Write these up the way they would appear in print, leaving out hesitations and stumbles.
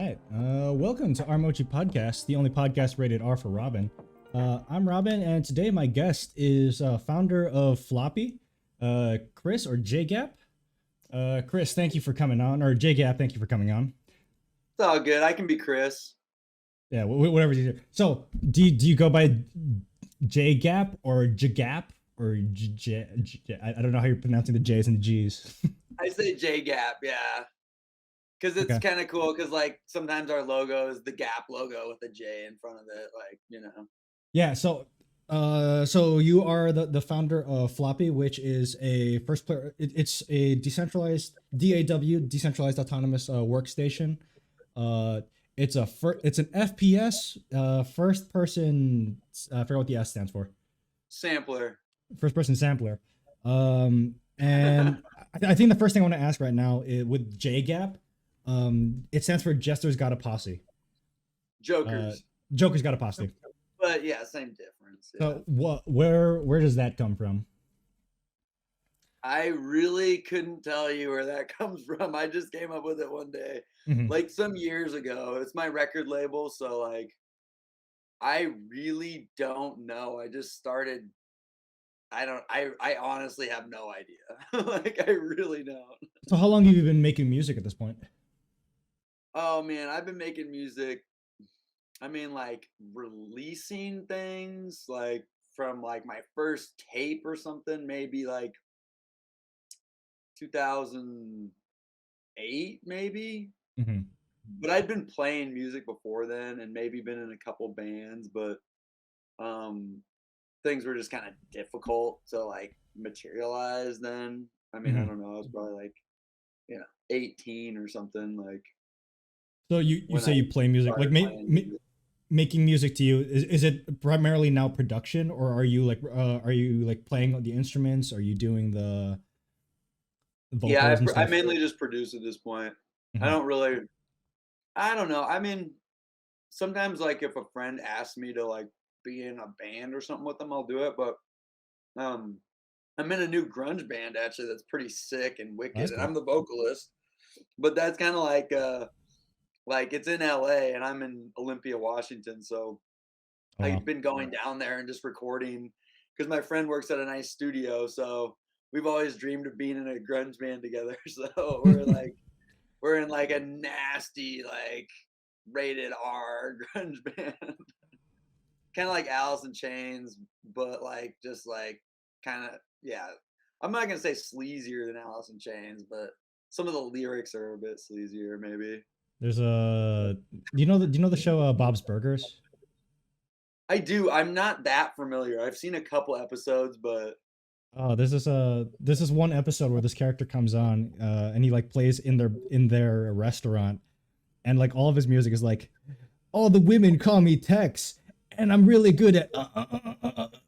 right. Welcome to our Mochi Podcast, the only podcast rated R for Robin. I'm Robin, and today my guest is founder of Floppy, Chris, or JGAP. Chris, thank you for coming on, or JGAP, thank you for coming on. It's all good. I can be Chris. Yeah, whatever you do. So, do you go by JGAP or JGAP or I don't know how you're pronouncing the J's and the G's. I say JGAP, yeah. Because it's kind of cool because, like, sometimes our logo is the Gap logo with a J in front of it, like, you know. Yeah, so you are the founder of Floppy, which is a first player. It's a decentralized DAW, decentralized autonomous workstation. It's an FPS first person. I forgot what the S stands for. Sampler. First person sampler. And I think the first thing I want to ask right now is with JGAP. It stands for Jester's Got a Posse. Jokers. Joker's Got a Posse. But yeah, same difference. Yeah. So where does that come from? I really couldn't tell you where that comes from. I just came up with it one day, like some years ago. It's my record label, so like, I really don't know. I just started. I honestly have no idea. Like, I really don't. So how long have you been making music at this point? Oh man, I've been making music. I mean, like, releasing things like from like my first tape or something, maybe like 2008, maybe. But I'd been playing music before then and maybe been in a couple bands, but things were just kind of difficult to like materialize then. I mean, I don't know. I was probably like, 18 or something. Like, so you say you play music, like making music to you. Is it primarily now production, or are you like playing the instruments? Are you doing the vocals? Yeah, I mainly just produce at this point. I don't know. I mean, sometimes like if a friend asks me to like be in a band or something with them, I'll do it. But I'm in a new grunge band actually that's pretty sick and wicked, and I'm the vocalist. But that's kind of like it's in LA and I'm in Olympia, Washington. So I've been going down there and just recording because my friend works at a nice studio. So we've always dreamed of being in a grunge band together. So we're in like a nasty, like rated R grunge band. Kind of like Alice in Chains, but like just like kind of, yeah. I'm not gonna say sleazier than Alice in Chains, but some of the lyrics are a bit sleazier, maybe. There's do you know the show Bob's Burgers? I do. I'm not that familiar. I've seen a couple episodes, but there's this one episode where this character comes on and he like plays in their restaurant, and like all of his music is like, all the women call me Tex, and I'm really good at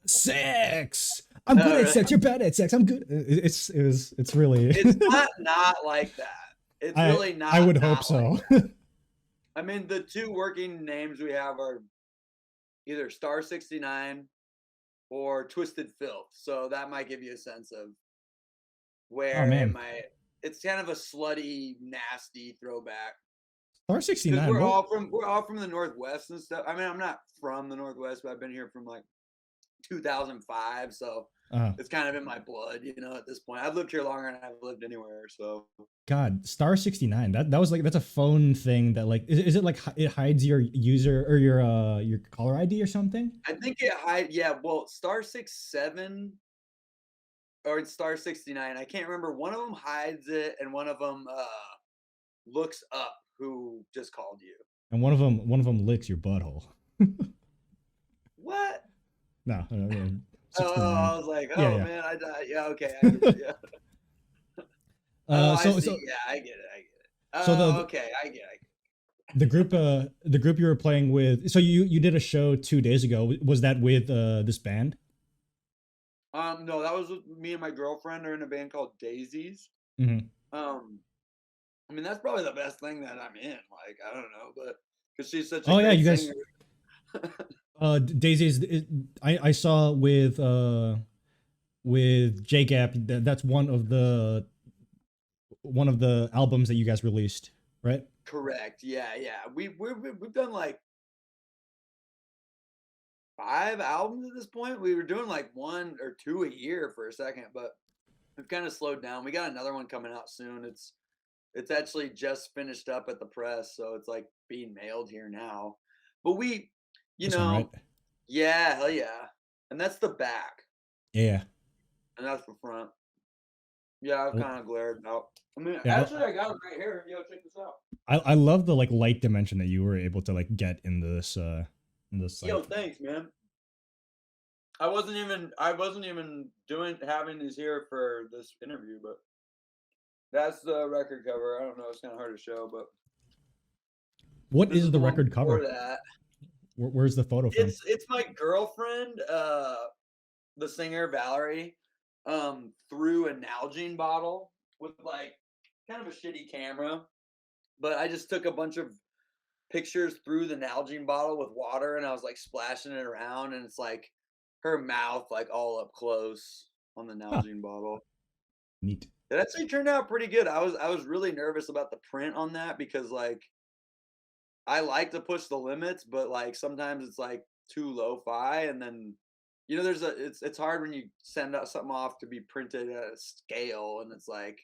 sex. I'm good at sex. You're bad at sex. I'm good. It's really. It's not like that. It's really not. I would hope so. Like I mean, the two working names we have are either Star 69 or Twisted Filth. So that might give you a sense of where it's kind of a slutty, nasty throwback. Star 69. We're all from the Northwest and stuff. I mean, I'm not from the Northwest, but I've been here from like 2005, so it's kind of in my blood, at this point. I've lived here longer than I've lived anywhere, so. God, Star 69. That was like, that's a phone thing that like, is it like it hides your user or your caller ID or something? I think it hides, yeah. Well, Star 67 or Star 69, I can't remember. One of them hides it, and one of them looks up who just called you. And one of them licks your butthole. What? No. I was like, man, I died. Yeah, okay, I get it. Yeah. I get it. Okay, I get it. The group you were playing with. So you did a show 2 days ago. Was that with this band? No, that was with me and my girlfriend are in a band called Daisies. I mean, that's probably the best thing that I'm in. Like, I don't know, but because she's such a great singer. Daisies. I saw with JGAP. That's one of the albums that you guys released, right? Correct. Yeah, yeah. We've done like 5 albums at this point. We were doing like 1 or 2 a year for a second, but we've kind of slowed down. We got another one coming out soon. It's actually just finished up at the press, so it's like being mailed here now. But we, you This one, right? know, yeah, hell yeah. And that's the back, Yeah. and that's the front. Yeah, I've Well, kind of glared out. I mean, yeah. actually, I got it right here. Yo, check this out. I love the like light dimension that you were able to like get in this Yo, like. thanks, man. I wasn't even doing having these here for this interview, but that's the record cover. I don't know, it's kind of hard to show, but What this is is the the one record before cover? that. Where's the photo from? It's my girlfriend, the singer Valerie, threw a Nalgene bottle with like kind of a shitty camera, but I just took a bunch of pictures through the Nalgene bottle with water and I was like splashing it around and it's like her mouth like all up close on the Huh, Nalgene bottle. neat. It actually turned out pretty good. I was really nervous about the print on that because like I like to push the limits, but like sometimes it's like too lo-fi and then there's a it's hard when you send out something off to be printed at a scale and it's like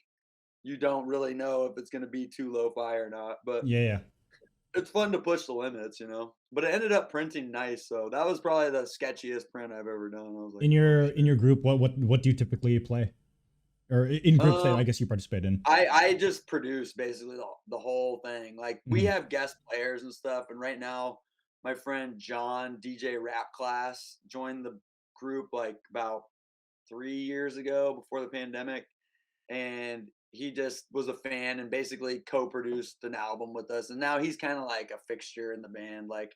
you don't really know if it's going to be too lo-fi or not, but Yeah, yeah. it's fun to push the limits. But it ended up printing nice, so that was probably the sketchiest print I've ever done. I was like, "Oh In shit." your group, what do you typically play, or in groups that I Um, guess you participate in? I just produce basically the whole thing. Like we Mhm. have guest players and stuff, and right now my friend John DJ Rap Class joined the group like about 3 years ago before the pandemic, and he just was a fan and basically co-produced an album with us, and now he's kind of like a fixture in the band. Like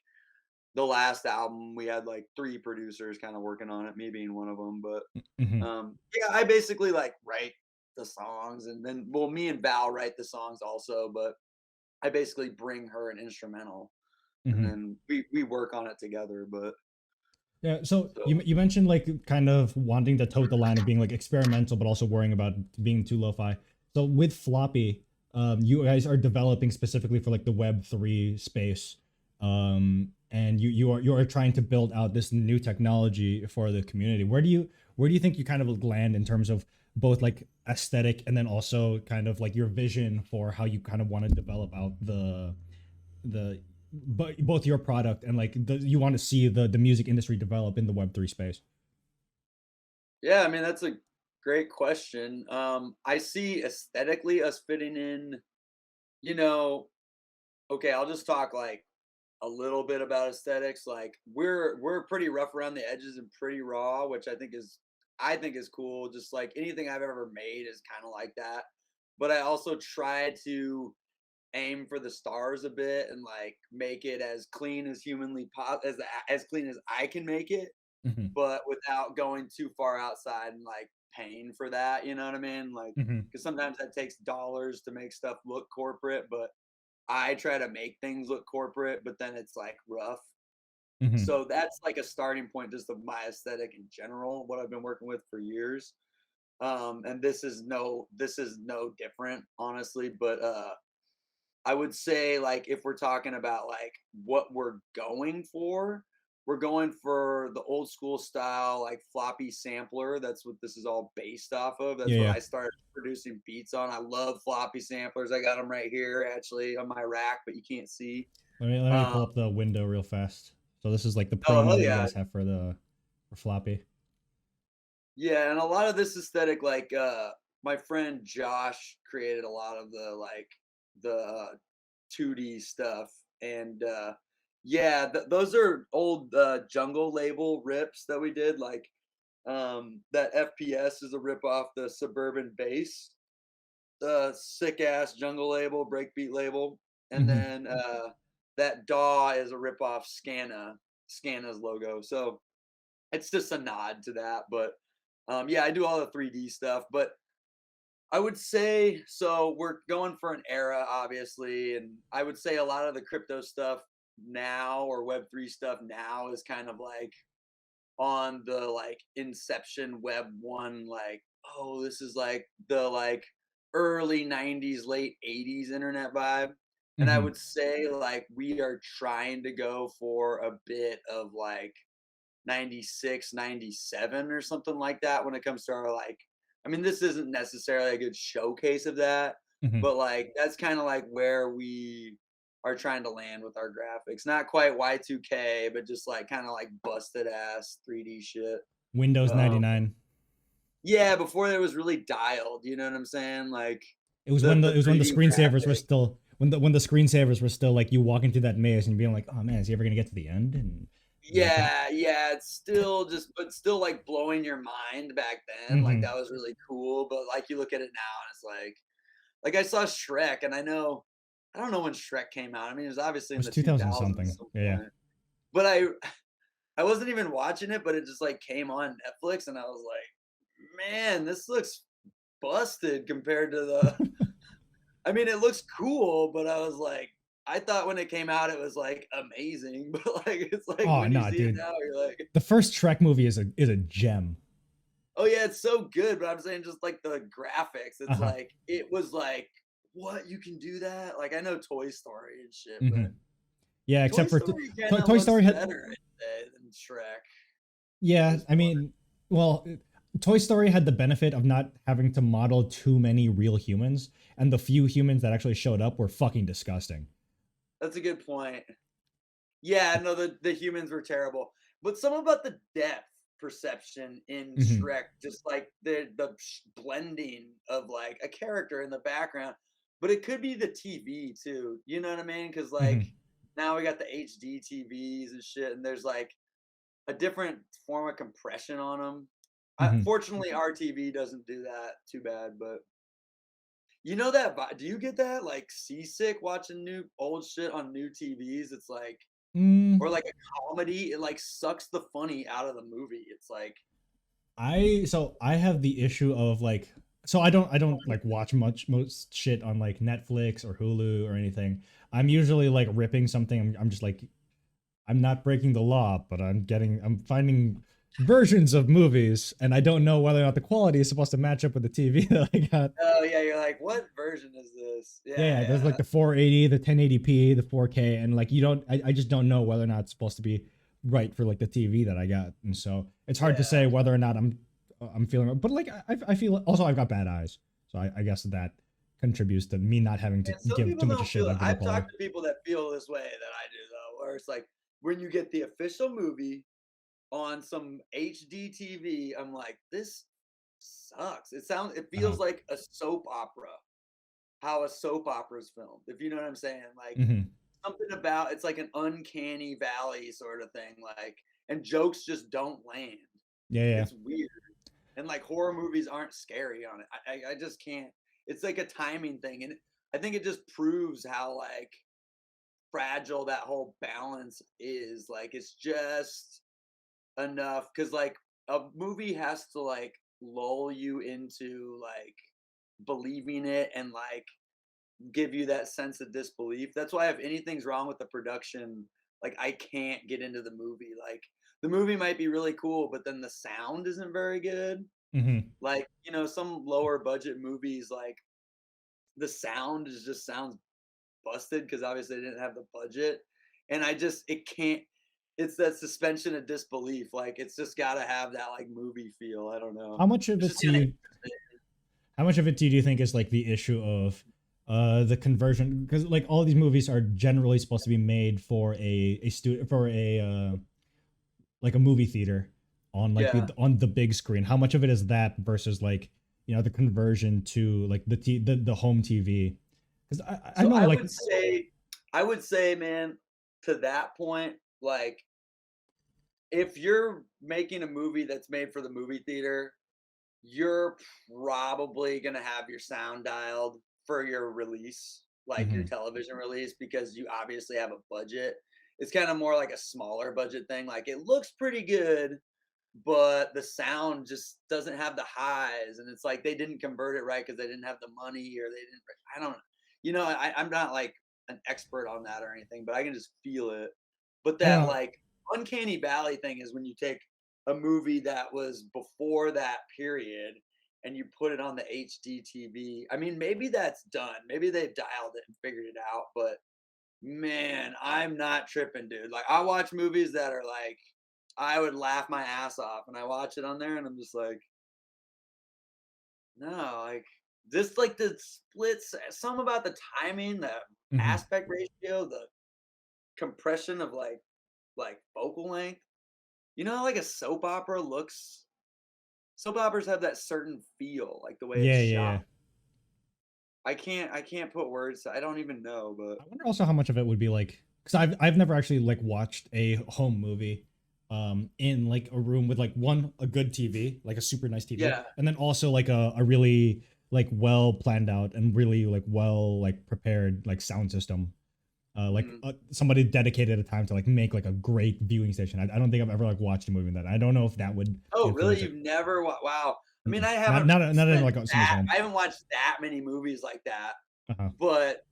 the last album, we had like 3 producers kind of working on it, me being one of them. But Mhm. yeah, I basically like write the songs, and then well, me and Val write the songs also, but I basically bring her an instrumental, and Mhm. then we work on it together. But Yeah. So so you mentioned like kind of wanting to toe the line of being like experimental, but also worrying about being too lo-fi. So with Floppy, you guys are developing specifically for like the Web3 space, and you are trying to build out this new technology for the community. Where do you think you kind of land in terms of both like aesthetic and then also kind of like your vision for how you kind of want to develop out the but both your product and like you want to see the music industry develop in the Web3 space? yeah, I mean that's a great question. I see aesthetically us fitting in. You know, okay, I'll just talk like a little bit about aesthetics. Like we're pretty rough around the edges and pretty raw, which I think is cool. Just like anything I've ever made is kind of like that. But I also try to aim for the stars a bit and like make it as clean as as clean as I can make it, Hmm. but without going too far outside and like paying for that. You know what I mean? Like Hmm. because sometimes that takes dollars to make stuff look corporate, but I try to make things look corporate, but then it's like rough. Hmm. So that's like a starting point just of my aesthetic in general, what I've been working with for years. And this is no different, honestly. But I would say like if we're talking about like what we're going for the old school style, like floppy sampler. That's what this is all based off of. Yeah, That's what yeah. I started producing beats on. I love floppy samplers. I got them right here actually on my rack, but you can't see. Let me Um, pull up the window real fast. So this is like the oh promo hell that you yeah, guys have for the for Floppy. yeah, and a lot of this aesthetic, like my friend Josh created a lot of the 2D stuff, and yeah, those are old jungle label rips that we did. Like that FPS is a rip off the Suburban Bass, the sick ass jungle label, breakbeat label, and Hmm. then that DAW is a rip off Scana's logo. So it's just a nod to that. But yeah, I do all the 3D stuff. But I would say so. We're going for an era, obviously, and I would say a lot of the crypto stuff now or Web3 stuff now is kind of like on the like inception Web 1, like, oh, this is like the like early 90s, late 80s internet vibe. And I Mm-hmm. would say like we are trying to go for a bit of like 96, 97 or something like that when it comes to our like I mean this isn't necessarily a good showcase of that, Mm-hmm. but like that's kind of like where we are trying to land with our graphics. Not quite Y2K, but just like kind of like busted ass 3D shit. Windows Um 99. yeah, before it was really dialed, you know what I'm saying? Like It the was when the 3D screensavers were graphic. still when the screensavers were still like you walking through that maze and being like, oh man, is he ever gonna get to the end? And like, Yeah, yeah, it's still just but still, like, blowing your mind back then, like, mm-hmm. that was really cool, but, like, you look at it now and it's like, I saw Shrek, and I don't know when Shrek came out, I mean, it was obviously It in was the 2000 2000s at something. some Yeah, point, but I wasn't even watching it, but it just, like, came on Netflix, and I was like, "Man, this looks busted compared to the" I mean, it looks cool, but I was like I thought when it came out, it was, like, amazing, but, like, it's like oh when you no, see it dude. now, you're like The first Shrek movie is a gem. oh yeah, it's so good, but I'm saying just like the graphics, it's Uh-huh. like it was like, what you can do that? Like I know Toy Story and shit, Mm-hmm. but Yeah, Toy except for Story kind of Toy looks Story had. better I'd say, than Shrek at Yeah, this I point. mean, well, Toy Story had the benefit of not having to model too many real humans, and the few humans that actually showed up were fucking disgusting. That's a good point. Yeah, no, the humans were terrible, but some about the depth perception in Mm-hmm. Shrek, just like the blending of like a character in the background, but it could be the TV too. You know what I mean? Because like Mm-hmm. now we got the HD TVs and shit, and there's like a different form of compression on them. Mm-hmm. Fortunately, our TV doesn't do that too bad, but you know that. Do you get that like seasick watching new old shit on new TVs? It's like or Mm, like a comedy, it like sucks the funny out of the movie. It's like I have the issue of like I don't like watch most shit on like Netflix or Hulu or anything. I'm usually like ripping something. I'm just like I'm not breaking the law, but I'm finding versions of movies, and I don't know whether or not the quality is supposed to match up with the TV that I got. oh yeah, you're like, what version is this? Yeah, Yeah, there's yeah. like the 480, the 1080p, the 4K, and like you don't, I just don't know whether or not it's supposed to be right for like the TV that I got, and so it's hard to Yeah. say whether or not I'm feeling. But like I feel also I've got bad eyes, so I guess that contributes to me not having to And some give too people much a don't shit feel it. about video I've quality. talked to people that feel this way that I do though, where it's like when you get the official movie on some HD TV, I'm like, this sucks. It Uh-huh. feels like a soap opera, how a soap opera is filmed, if you know what I'm saying. Like Hmm. something about it's like an uncanny valley sort of thing, like and jokes just don't land. Yeah, yeah. It's weird. And like horror movies aren't scary on it. I just can't. It's like a timing thing, and I think it just proves how like fragile that whole balance is. Like it's just enough because like a movie has to like lull you into like believing it and like give you that sense of disbelief. That's why if anything's wrong with the production, like I can't get into the movie. Like the movie might be really cool, but then the sound isn't very good. Hmm. Like, you know, some lower budget movies, like the sound is just sounds busted because obviously they didn't have the budget. And I just it can't it's that suspension of disbelief. Like it's just gotta have that like movie feel. I don't know. How much of It's it just do gonna you How much of it do you think is like the issue of the conversion? Because like all these movies are generally supposed to be made for a student for a like a movie theater on like yeah. the big screen. How much of it is that versus like the conversion to like the home TV? Because I So know like I would say, man, to that point, like if you're making a movie that's made for the movie theater, you're probably gonna have your sound dialed for your release, like your mhm, television release, because you obviously have a budget. It's kind of more like a smaller budget thing. Like it looks pretty good, but the sound just doesn't have the highs. And it's like they didn't convert it right because they didn't have the money or they didn't, I don't know. You know, I'm not like an expert on that or anything, but I can just feel it. But I don't that know. like uncanny valley thing is when you take a movie that was before that period and you put it on the HD TV. I mean, maybe that's done. Maybe they've dialed it and figured it out, but man, I'm not tripping, dude. Like I watch movies that are like I would laugh my ass off and I watch it on there and I'm just like, no, like just like the splits, some about the timing, the Hmm. aspect ratio, the compression of like focal length. You know how like a soap opera looks? Soap operas have that certain feel, like the way it's Yeah, yeah, shot. yeah. I can't put words. I don't even know, but I wonder also how much of it would be like, because I've never actually like watched a home movie in like a room with like a good TV, like a super nice TV, yeah. and then also like a really like well planned out and really like well like prepared like sound system. Mhm. Somebody dedicated a time to like make like a great viewing station. I don't think I've ever like watched a movie in that. I don't know if that would Oh, really? influence it. You've never wow. I mean, Mm-mm. I Not haven't not in spent like somebody's that home. I haven't watched that many movies like that, Uh-huh. but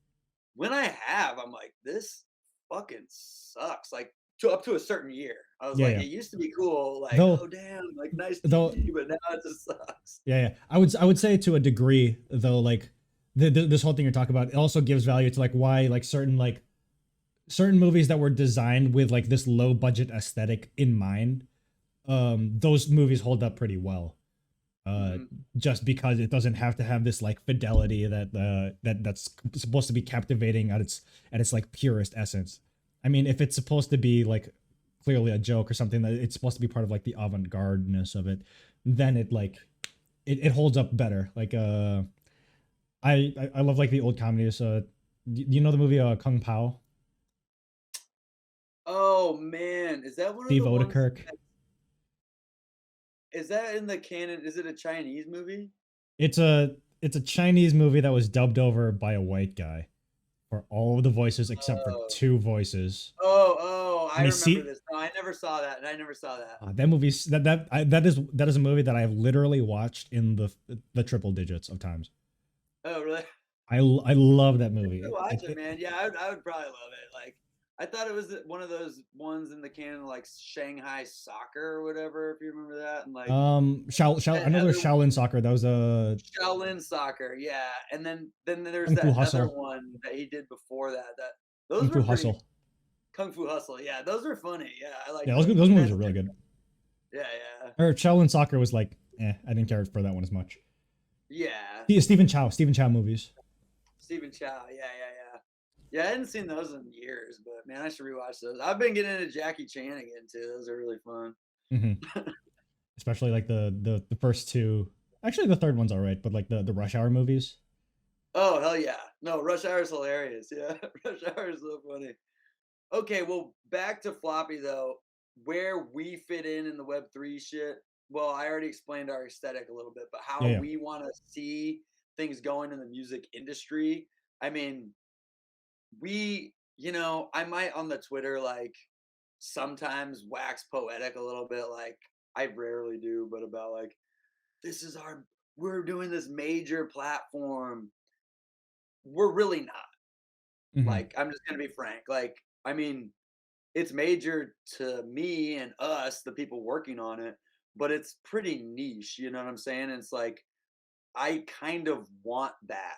when I have, I'm like, "This fucking sucks." Like, up to a certain year. I was Yeah, like, yeah. "It used to be cool, like, Though oh, damn, like, nice though TV," but now it just sucks. Yeah, yeah. I would say to a degree though, like this whole thing you're talking about, it also gives value to like certain movies that were designed with like this low budget aesthetic in mind. Those movies hold up pretty well. Uh, Mhm. just because it doesn't have to have this like fidelity that's supposed to be captivating at its like purest essence. I mean, if it's supposed to be like clearly a joke or something that it's supposed to be part of like the avant-garde-ness of it, then it holds up better. Like I love like the old comedies. Do you know the movie Kung Pao? Oh, man, is that one of Steve the ones Odekirk. is that in the canon? Is it a Chinese movie? It's a Chinese movie that was dubbed over by a white guy for all of the voices except for Oh. two voices. Oh, I And you remember see this. No, I never saw that, and I never saw that. that movie's that is a movie that I have literally watched in the triple digits of times. Oh, really? I love that I movie. should watch it, man. Yeah, I would probably love it. Like, I thought it was one of those ones in the canon, like Shanghai Soccer or whatever, if you remember that, and like I that know there's other Shaolin Soccer. That was a Shaolin Soccer, yeah. And then there's Kung Fu that other Hustle. one that he did before that. That those Kung Fu were pretty Hustle. Kung Fu Hustle. Yeah, those are funny. Yeah, I like Yeah, those. those movies That's are really good. yeah, yeah, Or Shaolin Soccer was like, I didn't care for that one as much. yeah. Stephen Chow movies. Stephen Chow. Yeah, yeah, yeah. Yeah, I hadn't seen those in years, but man, I should rewatch those. I've been getting into Jackie Chan again too. Those are really fun. Hmm. Especially like the first two. Actually, the third one's all right, but like the Rush Hour movies. Oh hell yeah! No, Rush Hour is hilarious. Yeah, Rush Hour is so funny. Okay, well, back to Floppy though. Where we fit in the Web3 shit. Well, I already explained our aesthetic a little bit, but Yeah, how yeah. we want to see things going in the music industry. I mean, I might on the Twitter like sometimes wax poetic a little bit. Like I rarely do, but about like this is we're doing this major platform. We're really not. Hmm. Like I'm just gonna be frank. Like I mean, it's major to me and us, the people working on it, but it's pretty niche. You know what I'm saying? It's like I kind of want that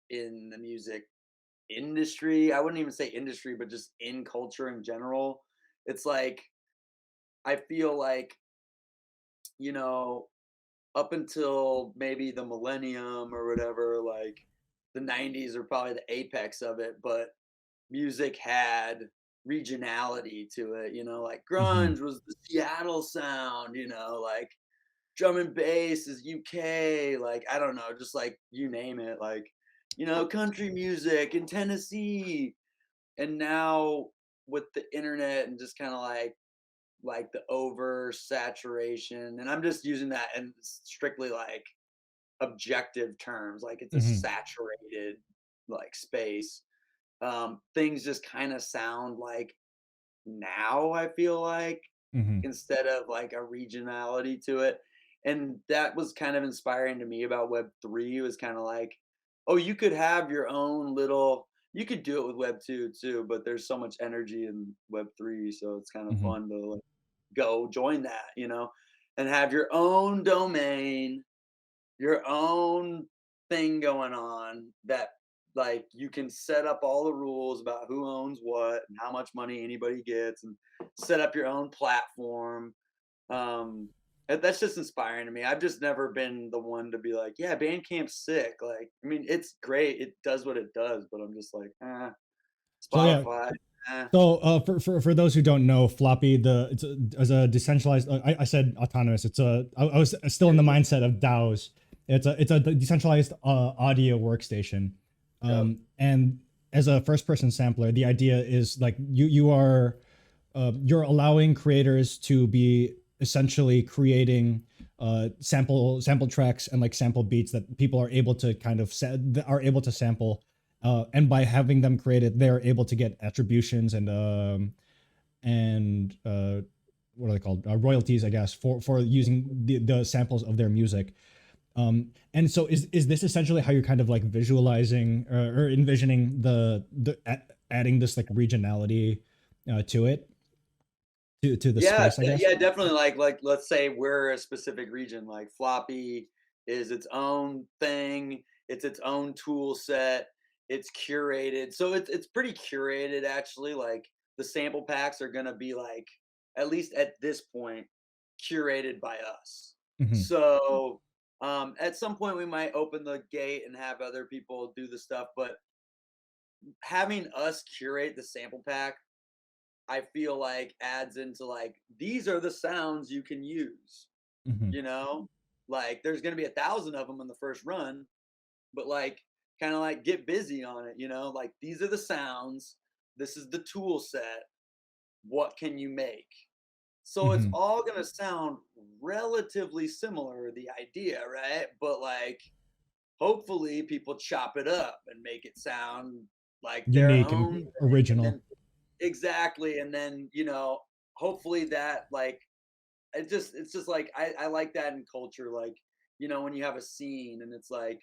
in the music industry. I wouldn't even say industry, but just in culture in general. It's like I feel like, you know, up until maybe the millennium or whatever, like the 90s are probably the apex of it, but music had regionality to it, like Hmm. grunge was the Seattle sound, like drum and bass is UK, like I don't know, just like you name it, like country music in Tennessee. And now with the internet and just kind of like the oversaturation, and I'm just using that in strictly like objective terms, like it's a Hmm. saturated like space. Things just kind of sound like now, I feel like, Hmm. instead of like a regionality to it. And that was kind of inspiring to me about Web3 was kind of like, oh, you could have your own little, you could do it with Web 2 too, but there's so much energy in Web3. So it's kind of Hmm. fun to like go join that, and have your own domain your own thing going on that like you can set up all the rules about who owns what and how much money anybody gets and set up your own platform. That's just inspiring to me. I've just never been the one to be like, yeah, Bandcamp's sick. Like, I mean, it's great. It does what it does, but I'm just like, So yeah, Spotify. Eh. so for those who don't know, Floppy, as a decentralized, I said autonomous. I was still in the mindset of DAOs. It's a decentralized audio workstation, Yep. and as a first person sampler, the idea is like you're allowing creators to be essentially creating sample tracks and like sample beats that people are able to are able to sample, and by having them created, they're able to get attributions and what are they called, royalties, I guess, for using the samples of their music. And so is this essentially how you're kind of like visualizing or envisioning adding this like regionality to it, to the Yeah, space, I guess? yeah, definitely. Like let's say we're a specific region. Like Floppy is its own thing. It's its own tool set. It's curated, so it's pretty curated actually. Like the sample packs are gonna be like, at least at this point, curated by us. Hmm. So at some point we might open the gate and have other people do the stuff, but having us curate the sample pack, I feel like adds into like these are the sounds you can use, Hmm. you know? Like there's going to be 1,000 of them in the first run, but like kind of like get busy on it, you know? Like these are the sounds, this is the tool set, what can you make? So it's Hmm. all going to sound relatively similar, the idea, right? But like hopefully people chop it up and make it sound like their Unique own and thing. And original. then exactly, and then, hopefully that like it's just like I like that in culture, like, when you have a scene and it's like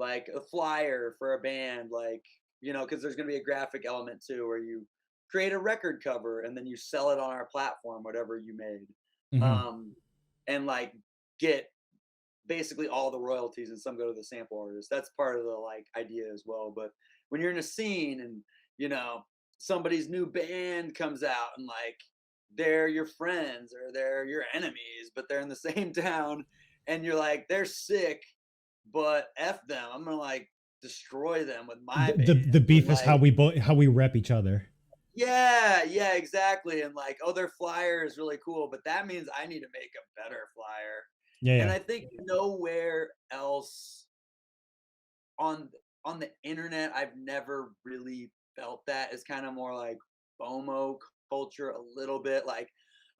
a flyer for a band, like, because there's gonna be a graphic element too, where you create a record cover and then you sell it on our platform, whatever you made. Hmm. Um, and like get basically all the royalties and some go to the sample artist. That's part of the like idea as well. But when you're in a scene and you know somebody's new band comes out and like they're your friends or they're your enemies, but they're in the same town, and you're like they're sick, but f them, I'm gonna like destroy them with my band. The And beef is like how we rep each other. yeah, yeah, exactly. And like, oh, their flyer is really cool, but that means I need to make a better flyer. Yeah, And yeah. I think nowhere else on on the internet I've never really felt that. It's kind of more like FOMO culture a little bit, like,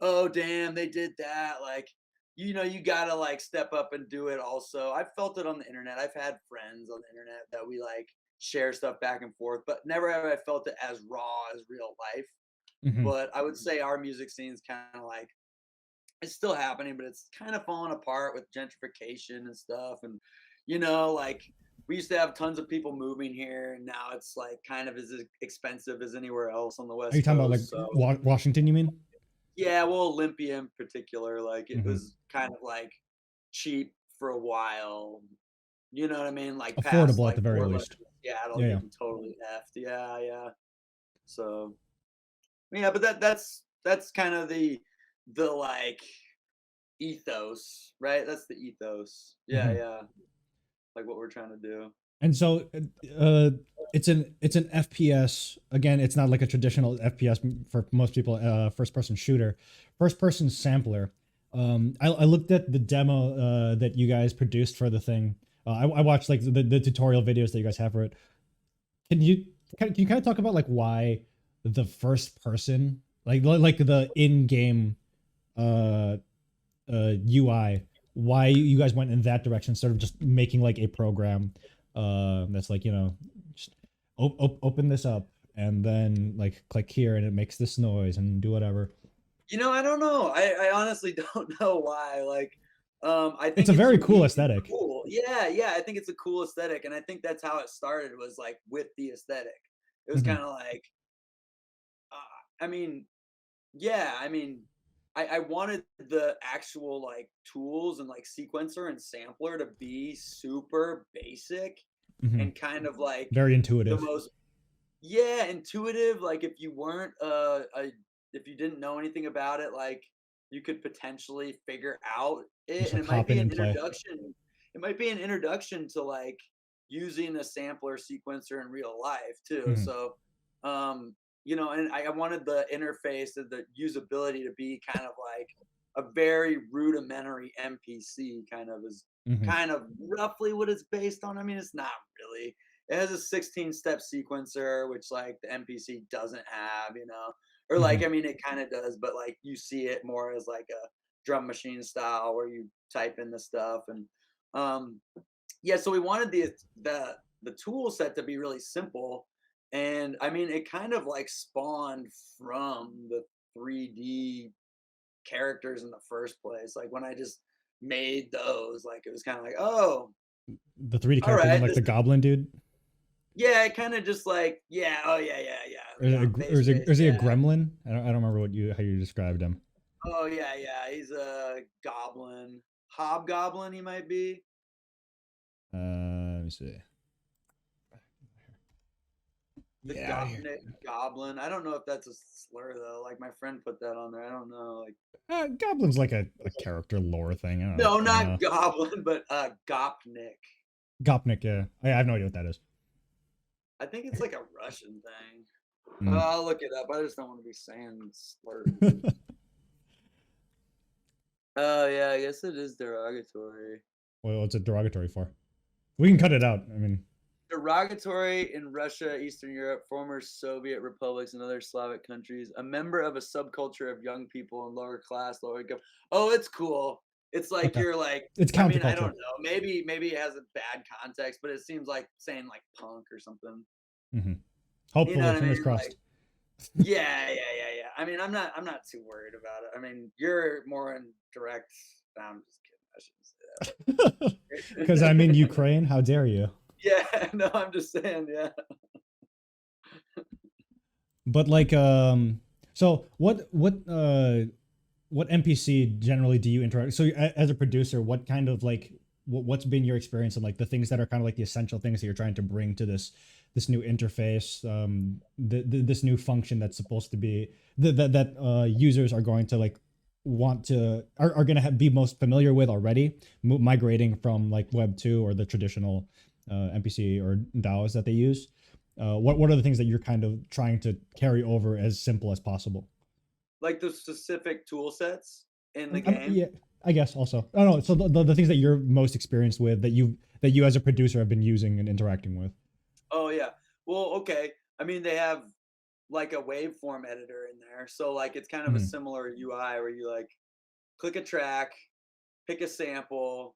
oh damn, they did that. Like, you gotta like step up and do it also. I've felt it on the internet. I've had friends on the internet that we like share stuff back and forth, but never have I felt it as raw as real life. Hmm. But I would say our music scene is kind of like it's still happening, but it's kind of falling apart with gentrification and stuff. And like we used to have tons of people moving here, and now it's like kind of as expensive as anywhere else on the Are you West talking about like Coast. So Washington, you mean? yeah, well, Olympia in particular, like it Hmm. was kind of like cheap for a while. You know what I mean? Like past Affordable at like the very Portland, least. Seattle, Yeah, yeah. getting totally effed. Yeah, yeah. So yeah, but that's kind of the like ethos, right? That's the ethos. Yeah, Hmm. yeah. Like what we're trying to do. And so it's an FPS. Again, it's not like a traditional FPS for most people, first person shooter, first person sampler. I looked at the demo that you guys produced for the thing. I watched like the tutorial videos that you guys have for it. Can you can you kind of talk about like why the first person, like the in-game uh UI, why you guys went in that direction instead of just making like a program that's like, just open this up and then like click here and it makes this noise and do whatever. I don't know. I honestly don't know why. Like, I It's think a it's very cool unique and aesthetic. cool. Yeah, yeah. I think it's a cool aesthetic, and I think that's how it started. Was like with the aesthetic. It was Hmm. kind of like, I mean, yeah. I mean, I wanted the actual like tools and like sequencer and sampler to be super basic and kind of like Very the intuitive. most, yeah, intuitive. Like if you weren't if you didn't know anything about it, like you could potentially figure out it, Just and like it might hop be in an and play. introduction. It might be an introduction to like using a sampler sequencer in real life too. Mhm. So, you know, and I wanted the interface and the usability to be kind of like a very rudimentary MPC, kind of is Mhm. kind of roughly what it's based on. I mean, it's not really. It has a 16-step sequencer, which like the MPC doesn't have, you know, or like, Mhm. I mean, it kind of does, but like you see it more as like a drum machine style where you type in the stuff. And um, yeah, so we wanted the tool set to be really simple. And I mean, it kind of like spawned from the 3D characters in the first place. Like when I just made those, like it was kind of like, oh, The 3D all characters and right, like this the goblin dude. yeah, it kind of just like, yeah, oh yeah, yeah, yeah, Or is yeah, it on or base is it, or space, is he a yeah. gremlin? I don't remember how you described him. Oh yeah, yeah, he's a goblin, hobgoblin, he might be. Let me see. The Yeah, here. Gopnik goblin. I don't know if that's a slur though. Like my friend put that on there. I don't know. Like Goblin's like a character lore thing. no, I don't not know. goblin, but Gopnik. Gopnik, yeah. I have no idea what that is. I think it's like a Russian thing. Mm. I'll look it up. I just don't want to be saying slurs. Oh yeah, I guess it is derogatory. Well, what's it derogatory for? We can cut it out. I mean, Derogatory in Russia, Eastern Europe, former Soviet republics, and other Slavic countries. A member of a subculture of young people in lower class, lower income. Oh, it's cool. It's like okay. you're like, It's I mean, I don't counterculture. know. Maybe it has a bad context, but it seems like saying like punk or something. Mm-hmm. You know Hopefully, what I fingers mean? crossed. Like, yeah, yeah, yeah, yeah. I mean, I'm not too worried about it. I mean, you're more in direct. I'm just kidding. I Because shouldn't I'm in say that. Ukraine. How dare you? Yeah, no, I'm just saying, yeah. But like, so what NPC generally do you interact? So as a producer, what kind of like what's been your experience and like the things that are kind of like the essential things that you're trying to bring to this new interface, this new function that's supposed to be that users are going to like want to are going to be most familiar with already, migrating from like Web 2 or the traditional NPC or DAOs that they use. What are the things that you're kind of trying to carry over as simple as possible? Like the specific tool sets in the game. Yeah, I guess also. I don't know. So the things that you're most experienced with that you as a producer have been using and interacting with. Oh yeah. Well, okay. I mean, they have like a waveform editor in there. So like it's kind of a Mhm. similar UI where you like click a track, pick a sample,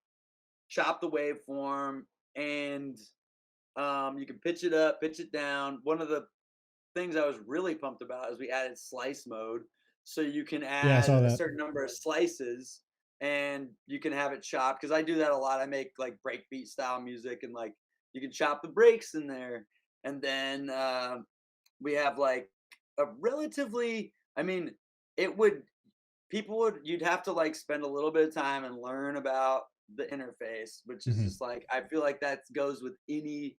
chop the waveform, and you can pitch it up, pitch it down. One of the things I was really pumped about is we added slice mode. So you can Yeah, I add saw a that. certain number of slices and you can have it chopped. Cause I do that a lot. I make like breakbeat style music and like you can chop the breaks in there. And then we have like a relatively, I mean, it would, people would, you'd have to like spend a little bit of time and learn about the interface, which is Hmm. just like, I feel like that goes with any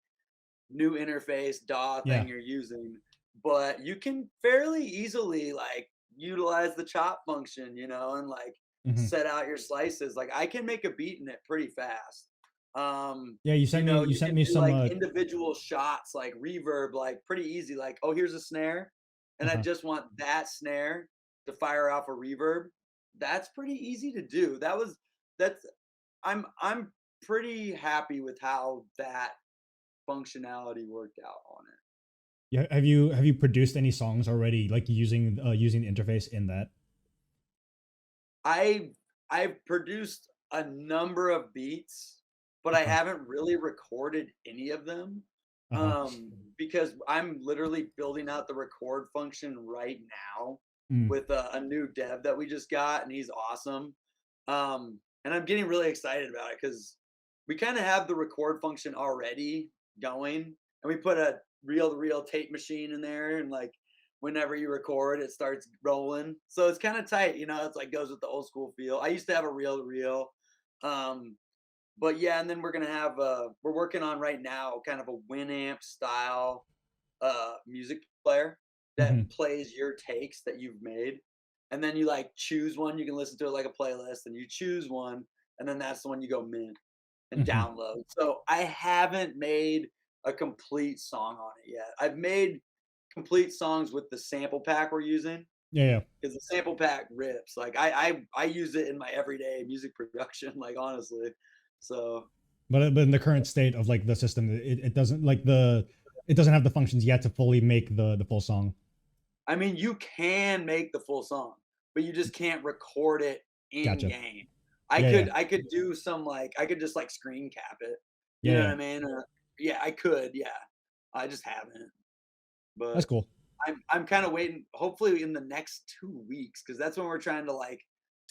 new interface DAW Yeah. thing you're using, but you can fairly easily like utilize the chop function, you know, and like Hmm. set out your slices. Like I can make a beat in it pretty fast. Yeah, You know, you you sent can me do some like individual shots, like reverb, like pretty easy. Like, oh, here's a snare, and I uh-huh. just want that snare to fire off a reverb. That's pretty easy to do. That's I'm pretty happy with how that functionality worked out on it. Yeah, have you produced any songs already like using the interface in that? I I've produced a number of beats, but I Uh-huh. haven't really recorded any of them Uh-huh. because I'm literally building out the record function right now Mm. with a new dev that we just got, and he's awesome. And I'm getting really excited about it because we kind of have the record function already going, and we put a reel-to-reel tape machine in there, and like whenever you record, it starts rolling. So it's kind of tight, you know, it's like goes with the old school feel. I used to have a reel to reel. But yeah, and then we're gonna have we're working on right now kind of a Winamp style music player that plays your takes that you've made. And then you like choose one, you can listen to it like a playlist, and you choose one, and then that's the one you go mint and download. So I haven't made a complete song on it yet. I've made complete songs with the sample pack we're using Yeah. because the sample pack rips. Like I use it in my everyday music production, like honestly. So But in the current state of like the system, it doesn't like it doesn't have the functions yet to fully make the full song. I mean, you can make the full song, but you just can't record it in Gotcha. game. Yeah. I could do some like I could just like screen cap it. You know Yeah. what I mean? Yeah, I could. Yeah, I just haven't. That's But cool. I'm kind of waiting. Hopefully in the next 2 weeks, because that's when we're trying to like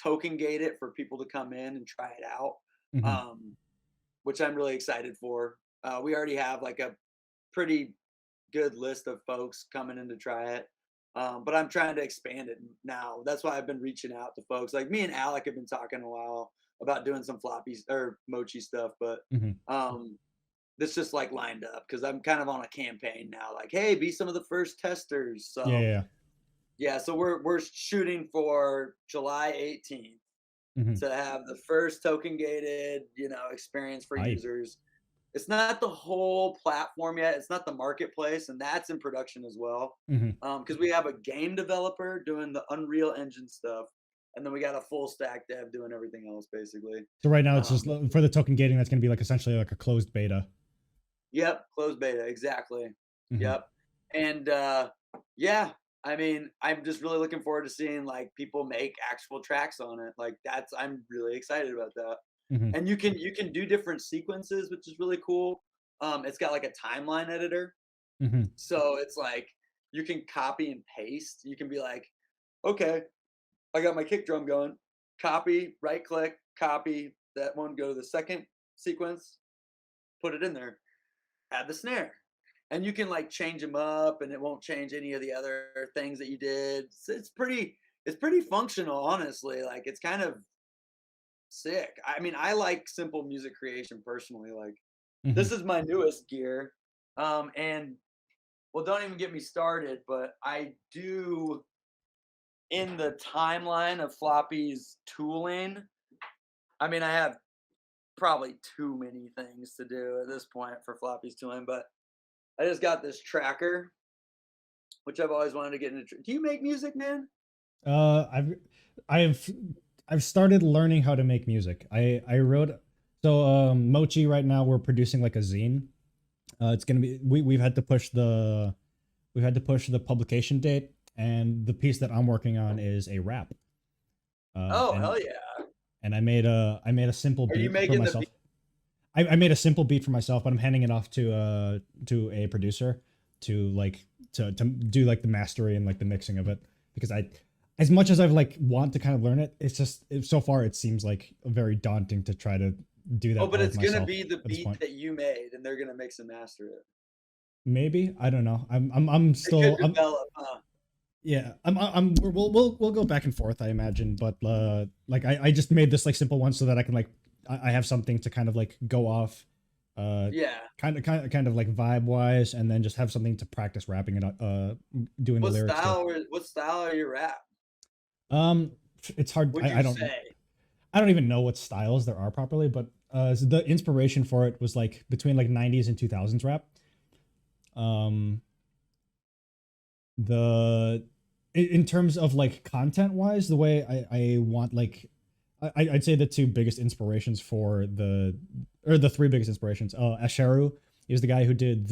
token gate it for people to come in and try it out. Um, which I'm really excited for. We already have like a pretty good list of folks coming in to try it. But I'm trying to expand it now. That's why I've been reaching out to folks. Like me and Alec have been talking a while about doing some floppies or mochi stuff, but this just like lined up because I'm kind of on a campaign now. Like, hey, be some of the first testers. So Yeah. yeah, so we're shooting for July 18th to have the first token gated, you know, experience for users. It's not the whole platform yet. It's not the marketplace, and that's in production as well. Because we have a game developer doing the Unreal Engine stuff, and then we got a full stack dev doing everything else, basically. So right now it's just for the token gating. That's going to be like essentially like a closed beta. Yep, closed beta, exactly. Yep, and yeah, I mean, I'm just really looking forward to seeing like people make actual tracks on it. Like I'm really excited about that. And you can do different sequences, which is really cool. It's got like a timeline editor, so it's like you can copy and paste. You can be like, okay, I got my kick drum going, copy, right click, copy that one, go to the second sequence, put it in there, add the snare, and you can like change them up, and it won't change any of the other things that you did. It's pretty functional, honestly. Like it's kind of sick. I mean, I like simple music creation personally. Like this is my newest gear. And well, don't even get me started, but I do in the timeline of Floppy's tooling. I mean, I have probably too many things to do at this point for Floppy's tooling, but I just got this tracker, which I've always wanted to get into. Do you make music, man? I've started learning how to make music. I wrote Mochi right now we're producing like a zine. It's gonna be we've had to push the publication date, and the piece that I'm working on is a rap. Hell yeah! And I made a simple beat for myself. I made a simple beat for myself, but I'm handing it off to a producer to do like the mastering and like the mixing of it, because as much as I've like want to kind of learn it, it's just so far it seems like very daunting to try to do that. Oh, but it's gonna be the beat that you made, and they're gonna mix and master it. Maybe, I don't know. I'm still develop, huh? Yeah, we'll go back and forth, I imagine, but like I just made this like simple one so that I can like I have something to kind of like go off, yeah, kind of like vibe wise, and then just have something to practice rapping it, doing the lyrics. What style are your rap? It's hard. I don't even know what styles there are properly, but the inspiration for it was like between like 90s and 2000s rap. In terms of like content wise, the way I want, like I'd say the two biggest inspirations for the three biggest inspirations. Asheru is the guy who did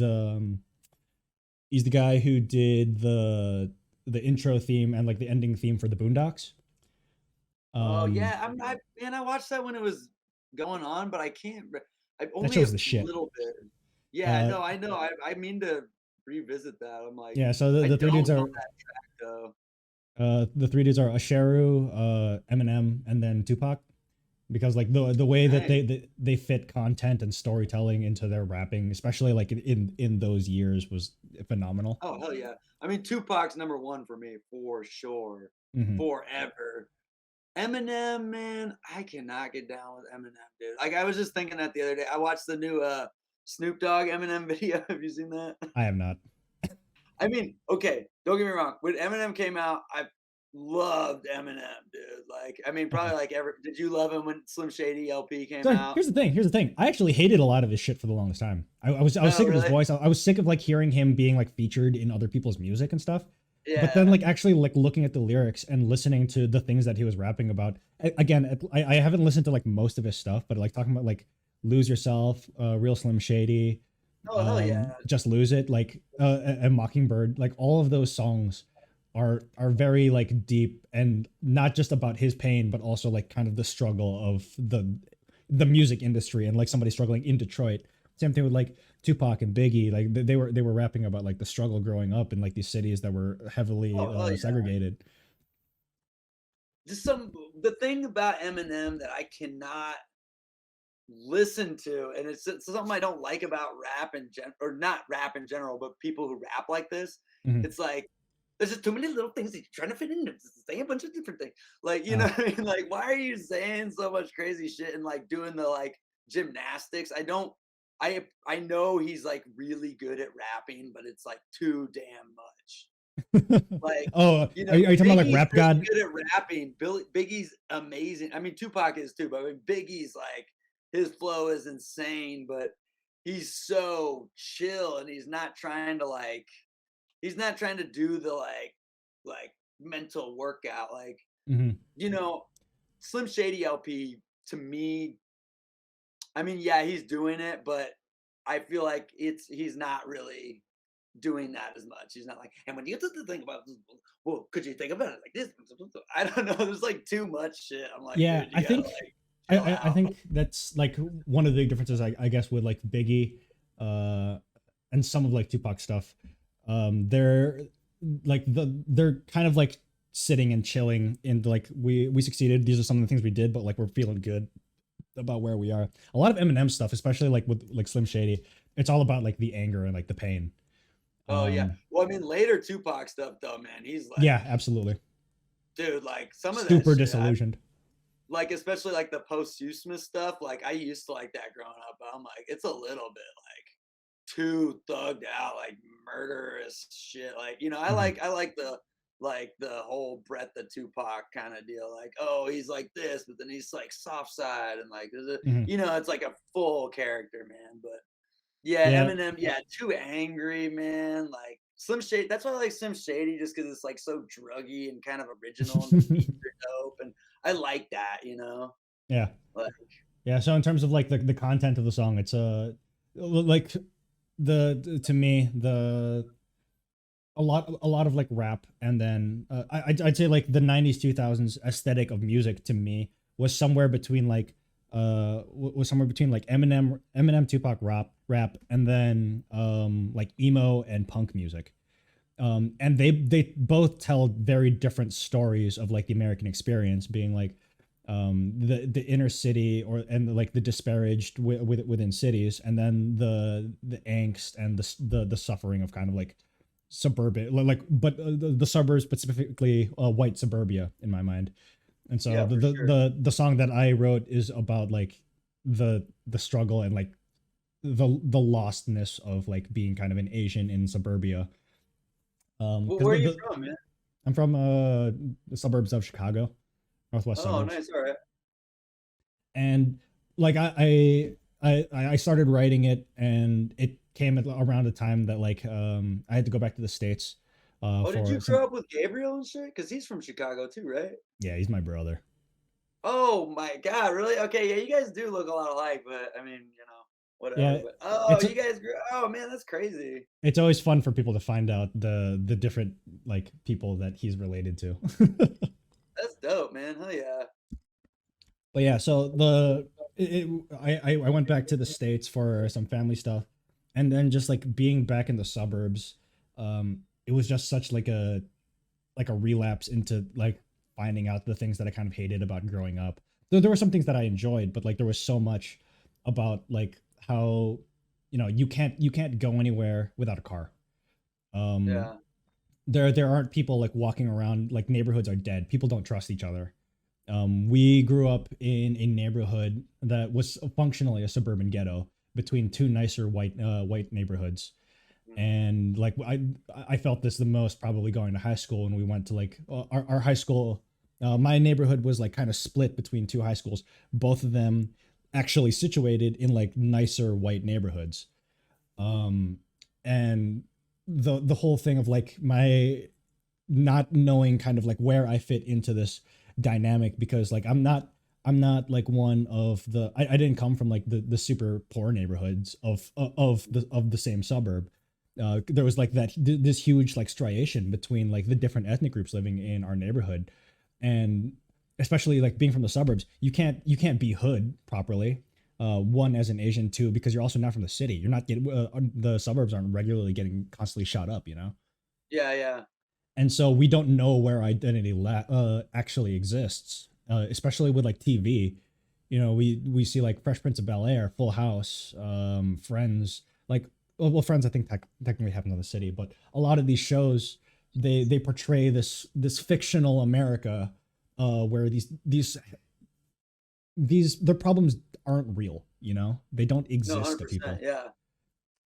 the intro theme and like the ending theme for the Boondocks. Oh yeah, I watched that when it was going on, but I can't. I only that shows the shit. Little bit. Yeah, no, I know. I mean to revisit that. I'm like, yeah. So the three dudes are that track, though. The three dudes are Asheru, Eminem, and then Tupac. because like the way that Nice. they fit content and storytelling into their rapping, especially like in those years, was phenomenal. Oh hell yeah! I mean, Tupac's number one for me for sure, Hmm. forever. Eminem, man, I cannot get down with Eminem, dude. Like I was just thinking that the other day. I watched the new Snoop Dogg Eminem video. Have you seen that? I have not. I mean, okay, don't get me wrong. When Eminem came out, I loved Eminem, dude. Like, I mean, Okay. probably like ever. Did you love him when Slim Shady LP came So out? here's the thing. Here's the thing. I actually hated a lot of his shit for the longest time. I was Oh, sick of his really? voice. I was sick of like hearing him being like featured in other people's music and stuff. But then Yeah. like actually like looking at the lyrics and listening to the things that he was rapping about. Again, I haven't listened to like most of his stuff, but like talking about like Lose Yourself, Real Slim Shady, Oh, hell yeah. Just Lose It, like and Mockingbird, like all of those songs are very like deep and not just about his pain, but also like kind of the struggle of the music industry and like somebody struggling in Detroit. Same thing with like Tupac and Biggie. Like they were rapping about like the struggle growing up in like these cities that were heavily Oh, hell yeah. segregated. Just some the thing about Eminem that I cannot listen to, and it's something I don't like about rap in or not rap in general, but people who rap like this. Hmm. It's like there's just too many little things that you're trying to fit in to say a bunch of different things. Like, you know Uh, what I mean? Like, why are you saying so much crazy shit and like doing the like gymnastics? I don't I know he's like really good at rapping, but it's like too damn much. Like, oh, you know, are you talking about like Biggie's Rap really God? good at rapping. Biggie's amazing. I mean, Tupac is too, but I mean, Biggie's like his flow is insane, but he's so chill and he's not trying to do the like mental workout. Like, Hmm. you know, Slim Shady LP to me, I mean, yeah, he's doing it, but I feel like he's not really doing that as much. He's not like, and when you get to think about this, well, could you think about it like this? I don't know. There's like too much shit. I'm like, Yeah, dude, I you gotta think like I, chill I I out. think that's like one of the big differences, I guess, with like Biggie, uh, and some of like Tupac stuff. They're like they're kind of like sitting and chilling and like we succeeded. These are some of the things we did, but like we're feeling good about where we are. A lot of Eminem stuff, especially like with like Slim Shady, it's all about like the anger and like the pain. Oh yeah. Um, Well, I mean, later Tupac stuff though, man, he's like, yeah, absolutely. dude, like some of that Super shit. disillusioned. Like especially like the posthumous stuff. Like I used to like that growing up, but I'm like, it's a little bit like too thugged out, like murderous shit. Like, you know, Hmm. I like the whole breadth of Tupac kind of deal. Like, oh, he's like this, but then he's like soft side and like Hmm. you know, it's like a full character, man. But yeah, Yeah. Eminem, yeah, too angry, man. Like Slim Shady, that's why I like Slim Shady, just because it's like so druggy and kind of original, and the beats are dope, and I like that, you know. Yeah. Like, Yeah, so in terms of like the content of the song, it's like to me the a lot of like rap, and then I'd say like the 90s 2000s aesthetic of music to me was somewhere between like was somewhere between like Eminem Tupac rap and then like emo and punk music. And they both tell very different stories of like the American experience, being like the inner city or and like the disparaged within cities, and then the angst and the suffering of kind of like suburban, like but the suburbs, but specifically white suburbia in my mind. And so yeah, the, for the sure. the the song that I wrote is about like the struggle and like the lostness of like being kind of an Asian in suburbia. Well, Because where are you the from, man? I'm from the suburbs of Chicago, northwest Oh, suburbs. nice. All right. And like I started writing it, and it came at around the time that like I had to go back to the States Oh, did you for some. grow up with Gabriel and shit? Because he's from Chicago too, right? Yeah, he's my brother. Oh my God, really? Okay, yeah, you guys do look a lot alike, but I mean, you know, whatever. Yeah, But oh, it's you guys grew. Oh man, that's crazy. it's always fun for people to find out the different like people that he's related to. That's dope, man. Hell yeah. But yeah, so I went back to the States for some family stuff, and then just like being back in the suburbs, it was just such like a relapse into like finding out the things that I kind of hated about growing up. there were some things that I enjoyed, but like there was so much about like how, you can't go anywhere without a car. Um, Yeah. there aren't people like walking around, like neighborhoods are dead. People don't trust each other. We grew up in a neighborhood that was functionally a suburban ghetto between two nicer white neighborhoods, Mm. and like I felt this the most probably going to high school, and we went to like our high school. My neighborhood was like kind of split between two high schools, both of them actually situated in like nicer white neighborhoods. Mm. And the whole thing of like my not knowing kind of like where I fit into this dynamic, because like I'm not like one of the I didn't come from like the super poor neighborhoods of the same suburb. There was like this huge like striation between like the different ethnic groups living in our neighborhood, and especially like being from the suburbs, you can't be hood properly. One, as an Asian, two, because you're also not from the city. You're not getting the suburbs aren't regularly getting constantly shot up, Yeah, yeah. and so we don't know where identity actually exists, especially with like TV. We see like Fresh Prince of Bel Air, Full House, Friends. Like, well, Friends I think technically happens in the city, but a lot of these shows, they portray this fictional America, where these their problems aren't real. They don't No, exist to 100%. people. Yeah.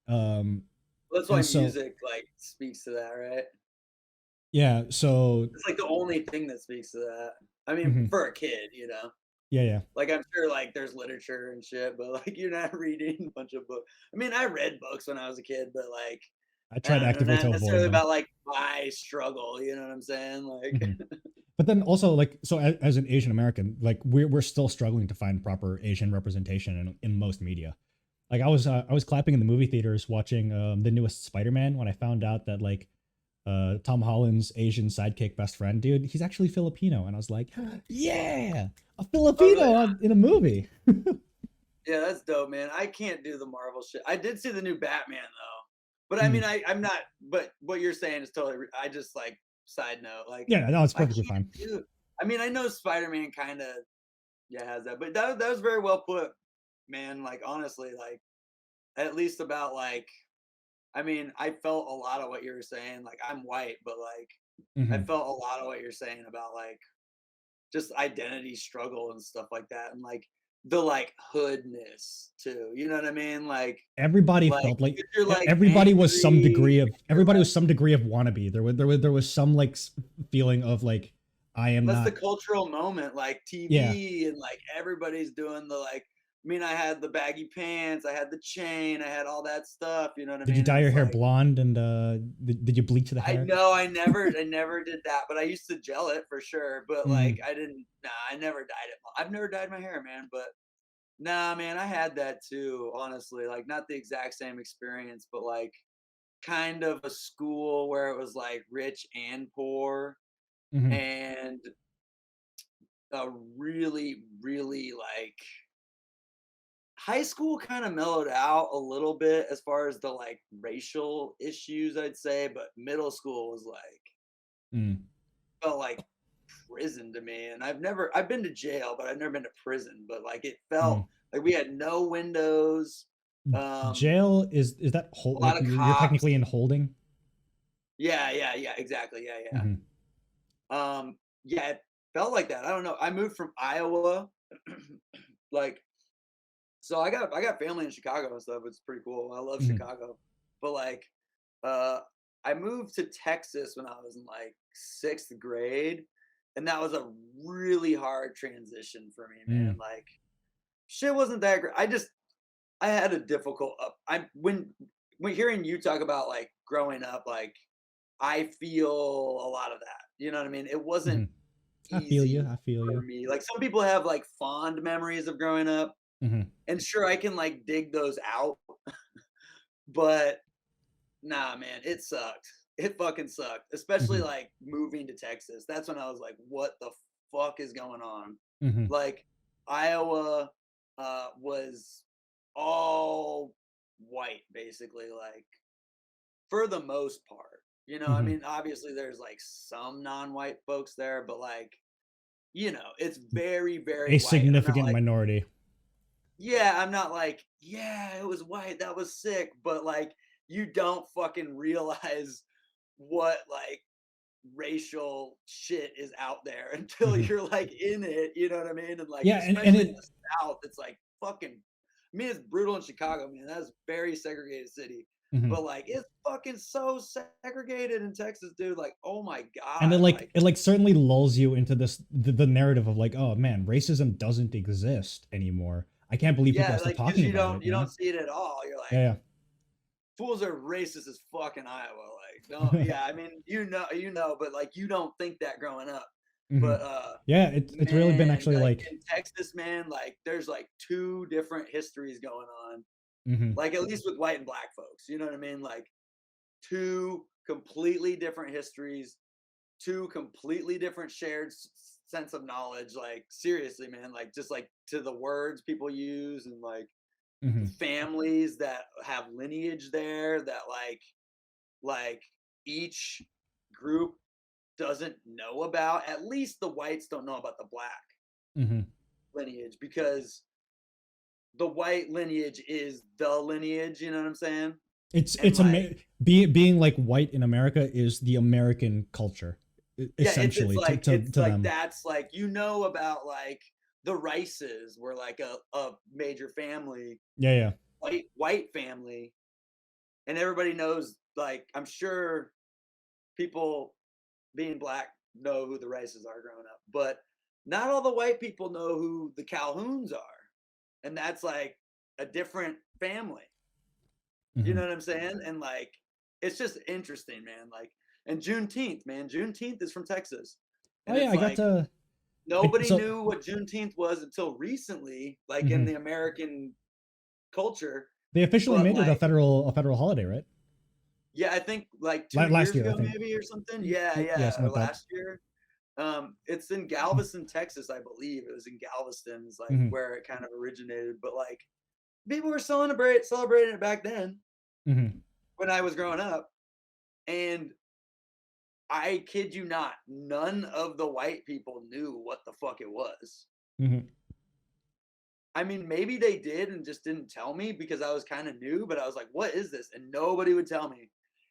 Um, That's why and so music like speaks to that, right? yeah, so It's like the only thing that speaks to that. I mean, mhm, for a kid, you know. yeah, yeah. Like I'm sure like there's literature and shit, but like you're not reading a bunch of books. I mean, I read books when I was a kid, but like I tried actively to not avoid necessarily them. about like my struggle, you know what I'm saying? Like Mhm. But then also like, so as an Asian American, like we're still struggling to find proper Asian representation in most media. Like I was clapping in the movie theaters watching the newest Spider-Man when I found out that like Tom Holland's Asian sidekick best friend, dude, he's actually Filipino, and I was like, yeah, a oh really? Filipino in a movie. Yeah, that's dope, man. I can't do the Marvel shit. I did see the new Batman though. But I mean Mhm. I'm not but what you're saying is totally I just like side note, like Yeah, no, it's I perfectly can't fine. do I mean I know Spider-Man kind of yeah has that, but that was very well put, man. Like honestly, like at least about like I mean, I felt a lot of what you were saying. Like I'm white, but like I Hmm. felt a lot of what you're saying about like just identity struggle and stuff like that, and like the like hoodness too. You know what I mean? Everybody Like felt like if you're like everybody was some angry, degree if of you're everybody like was some degree of wannabe. There was some like feeling of like, I am that's the not. cultural moment, like Yeah. TV and like everybody's doing the like. I mean, I had the baggy pants, I had the chain, I had all that stuff. You know what I Did you mean? And dye your it's hair like blonde, and did you bleach the I hair? know I never did that, but I used to gel it for sure. But like Mm, I didn't. Nah, I never dyed it. I've never dyed my hair, man. But nah, man, I had that too. Honestly, like not the exact same experience, but like kind of a school where it was like rich and poor, hmm. and a really, really like high school kind of mellowed out a little bit as far as the like racial issues, I'd say, but middle school was like Mm, felt like prison to me. And I've been to jail, but I've never been to prison. But like it mm. felt like we had no windows, Jail is that hold a like lot of you're technically in cops. holding? Yeah, yeah, yeah, exactly. Yeah, yeah. Hmm. Yeah, it felt like that. I don't know. I moved from Iowa, like so I got family in Chicago and stuff. It's pretty cool. I love Hmm. Chicago. But like uh I moved to Texas when I was in like 6th grade, and that was a really hard transition for me, man. Mm, Like shit wasn't that great. I had a difficult up. I when hearing you talk about like growing up, like I feel a lot of that. You know what I mean? It wasn't hmm. I feel you. easy I feel for you. me. Like some people have like fond memories of growing up, Hmm. and sure I can like dig those out, but nah, man, it sucked. It fucking sucked. Especially Hmm. like moving to Texas. That's when I was like, what the fuck is going on? Hmm. Like Iowa was all white basically, like for the most part. You know, I Hmm. mean, obviously there's like some non-white folks there, but like you know, it's very, very A white. And I'm not significant like, minority. yeah, I'm not like, yeah, it was white, that was sick, but like, you don't fucking realize what like racial shit is out there until Mhm. you're like in it, you know what I mean? And like, Yeah, and especially in it the South, it's like fucking, I mean, it's brutal in Chicago, man. That's a very segregated city. mhm. But like, it's fucking so segregated in Texas, dude. Like, oh my And God. Like, it like certainly lulls you into this the narrative of like, oh man, racism doesn't exist anymore. I can't believe people yeah, are still like, cause talking about it, you you know? don't see it at all. You're Yeah, like, yeah. fools are racist as fuck in Iowa. Like, no, yeah, I mean, you know, but like, you don't think that growing up. Mhm. But Yeah, it's really been man, actually like like in Texas, man, like there's like two different histories going on. mhm, Like at least with white and black folks, you know what I mean? Like two completely different histories, two completely different shared sense of knowledge. Like seriously, man, like just like to the words people use and like mhm, families that have lineage there that like each group doesn't know about. At least the whites don't know about the black mhm. lineage because the white lineage is the lineage, you know what I'm saying? And It's like, being like white in America is the American culture, yeah, essentially it's to like them. that's like you know about like the Rices were like a major family, Yeah, yeah. white family, and everybody knows like I'm sure people being black know who the Rices are growing up, but not all the white people know who the Calhouns are. And that's like a different family. You Mhm. know what I'm saying? And like, it's just interesting, man. Like, and Juneteenth, man, Juneteenth is from Texas, Oh and yeah, it's I got like to nobody so knew what Juneteenth was until recently, like in mhm. the American culture. They officially But made it like, a federal holiday, right? yeah, I think like 2 Last years year, I ago, think. maybe or something. Yeah, Yeah, yeah, something or like that. last year. It's in Galveston, Texas, I believe. It was in Galveston, is like Mhm, where it kind of originated. But like, people were celebrating it back then mhm, when I was growing up. And I kid you not, none of the white people knew what the fuck it was. mhm. I mean, maybe they did and just didn't tell me because I was kind of new, but I was like, what is this? And nobody would tell me.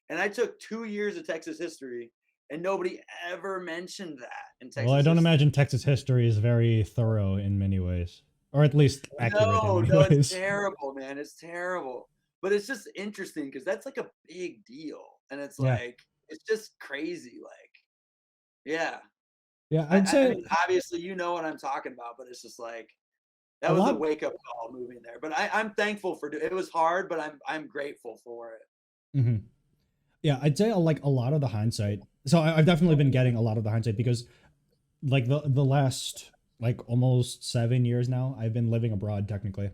And I took 2 years of Texas history and nobody ever mentioned that in Well, I Texas don't history. imagine Texas history is very thorough in many ways, or at least accurate in No, many no, it's ways. terrible, man. It's terrible. But it's just interesting because that's like a big deal. And it's Yeah, like, it's just crazy. Like, yeah. yeah. I'd I say mean, obviously, you know what I'm talking about, but it's just like, a that was a lot. wake up call moving there. But I'm thankful for it. Was hard, but I'm grateful for it. Mhm. Yeah, I'd say like a lot of the hindsight. So I've definitely been getting a lot of the hindsight because like the last like almost 7 years now, I've been living abroad technically.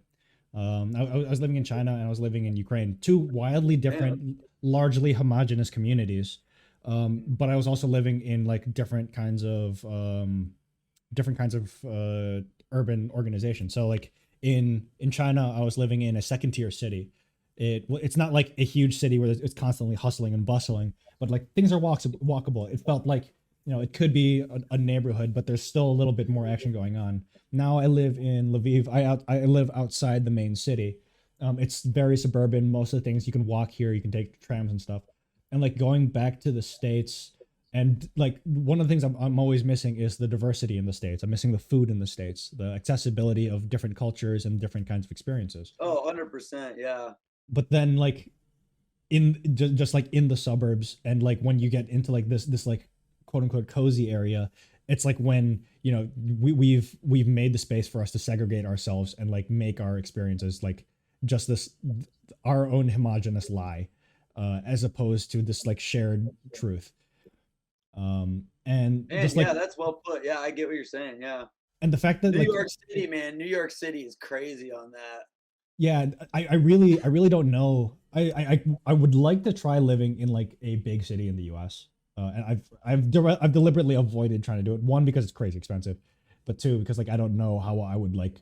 I was living in China and I was living in Ukraine, two wildly Damn. different, largely homogenous communities. Mm. But I was also living in like different kinds of urban organizations. So like in China, I was living in a second tier city. It's not like a huge city where it's constantly hustling and bustling, but like things are walkable. It felt like it could be a neighborhood, but there's still a little bit more action going on. Now I live in Lviv. I live outside the main city. It's very suburban. Most of the things you can walk here, you can take trams and stuff. And like going back to the states, and like one of the things I'm always missing is the diversity in the states. I'm missing the food in the states, the accessibility of different cultures and different kinds of experiences. Oh, 100%. Yeah. But then like in just like in the suburbs, and like when you get into like this like quote unquote cozy area, it's like when we've made the space for us to segregate ourselves and like make our experiences like just this our own homogenous lie, as opposed to this like shared truth. And Man, just yeah, like that's well put. Yeah, I get what you're saying. Yeah. and the fact that New like York City, man. New York City is crazy on that. yeah, I really don't know. I would like to try living in like a big city in the US. And I've deliberately avoided trying to do it. One, because it's crazy expensive, but two, because like I don't know how I would like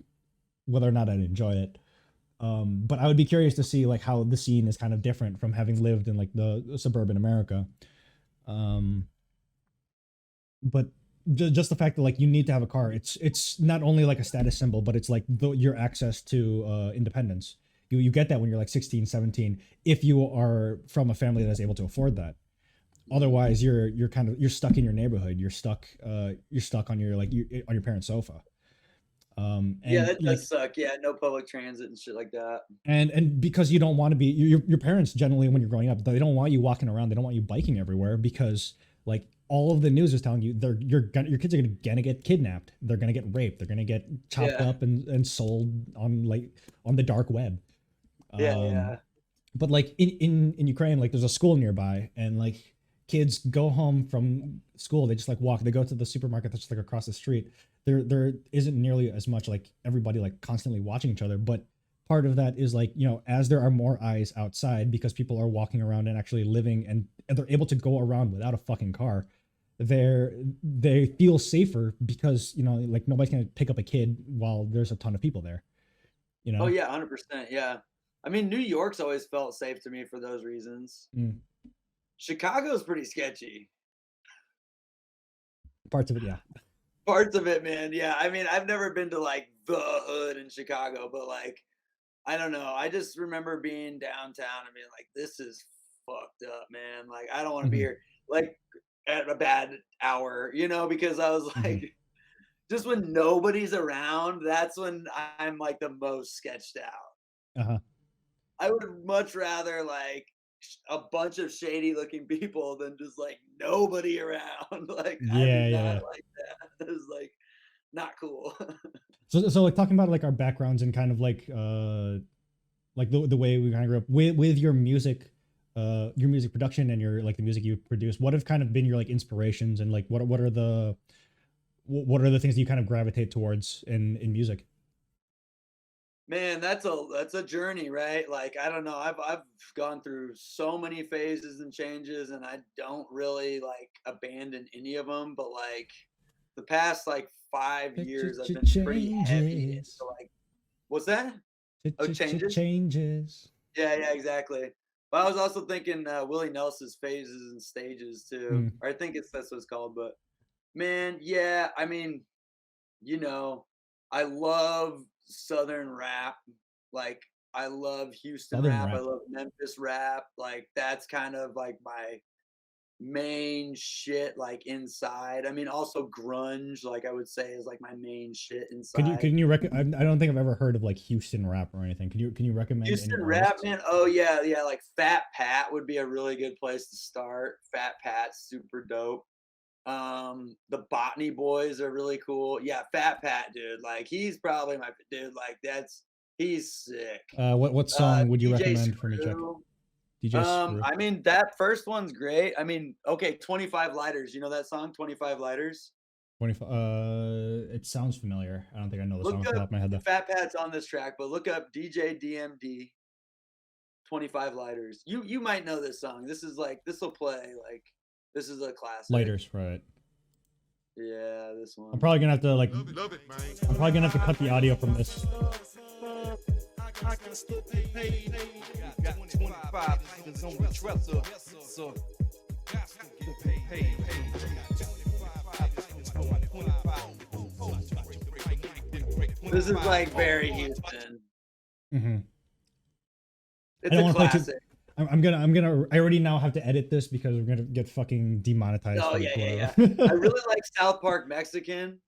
whether or not I'd enjoy it. But I would be curious to see like how the scene is kind of different from having lived in like the suburban America. Um, but just the fact that like you need to have a car. It's not only like a status symbol, but it's like your access to independence. You get that when you're like 16, 17, if you are from a family that's able to afford that. Otherwise, you're stuck in your neighborhood. You're stuck on your on your parents' sofa. Yeah, And that like does suck. Yeah, no public transit and shit like that. and because you don't want to be your parents generally when you're growing up, they don't want you walking around. They don't want you biking everywhere because like all of the news is telling you your kids are gonna get kidnapped. They're gonna get raped. They're gonna get chopped Yeah. up and sold on the dark web. Yeah, yeah. But like in Ukraine, like there's a school nearby, and like kids go home from school, they just like walk. They go to the supermarket that's just like across the street. There isn't nearly as much like everybody like constantly watching each other, but part of that is like, you know, as there are more eyes outside because people are walking around and actually living, and they're able to go around without a fucking car. They feel safer because, you know, like nobody's gonna pick up a kid while there's a ton of people there. You Oh know. yeah, 100%. Yeah. I mean, New York's always felt safe to me for those reasons. Mm. Chicago's pretty sketchy. Parts of it, yeah. Parts of it, man. Yeah. I mean, I've never been to like the hood in Chicago, but like, I don't know. I just remember being downtown and being like, this is fucked up, man. Like, I don't want to be Mm-hmm. here like at a bad hour, you know, because I was Mm-hmm. like, just when nobody's around, that's when I'm like the most sketched out. Uh-huh. I would much rather like a bunch of shady looking people than just like nobody around. Like I do Yeah, yeah, not yeah. like that. It's like not cool. So like talking about like our backgrounds and kind of like the way we kind of grew up with your music production and your like the music you produce, what have kind of been your like inspirations, and like what are the things that you kind of gravitate towards in music? Man, that's a journey, right? Like I don't know. I've gone through so many phases and changes, and I don't really like abandon any of them. But like the past like 5 years, I've been pretty heavy Changes. into like what's that? Oh, changes. Changes. Yeah, yeah, exactly. But I was also thinking Willie Nelson's phases and stages too, Mm. or I think it's that's what it's called. But man, yeah, I mean, you know, I love Southern rap. Like, I love Houston Southern rap. I rap. love Memphis rap. Like, that's kind of like my main shit. Like inside. I mean, also grunge. Like I would say is like my main shit inside. Can you I don't think I've ever heard of like Houston rap or anything. Can you recommend any Houston rap, artists? man. Oh yeah, yeah. Like Fat Pat would be a really good place to start. Fat Pat's super dope. The Botany Boys are really cool. Yeah, Fat Pat, dude. Like he's probably my dude. Like he's sick. What song would you DJ recommend for me, check? Screw. DJ Screw. I mean that first one's great. I mean, okay, 25 Lighters. You know that song, 25 Lighters? 25. It sounds familiar. I don't think I know the song Look off the top up of my head though. Fat Pat's on this track, but look up DJ DMD 25 Lighters. You might know this song. This is like this will play like this is a classic. Lighters, right? Yeah, this one. I'm probably gonna have to like. Love it, man. I'm probably gonna have to cut the audio from this. I can still pay. Got 25 niggas on the dresser, so pay. This is like very Houston. Mm-hmm. It's a classic. I already now have to edit this because we're gonna get fucking demonetized. Oh for yeah, yeah, whatever. yeah. I really like South Park Mexican.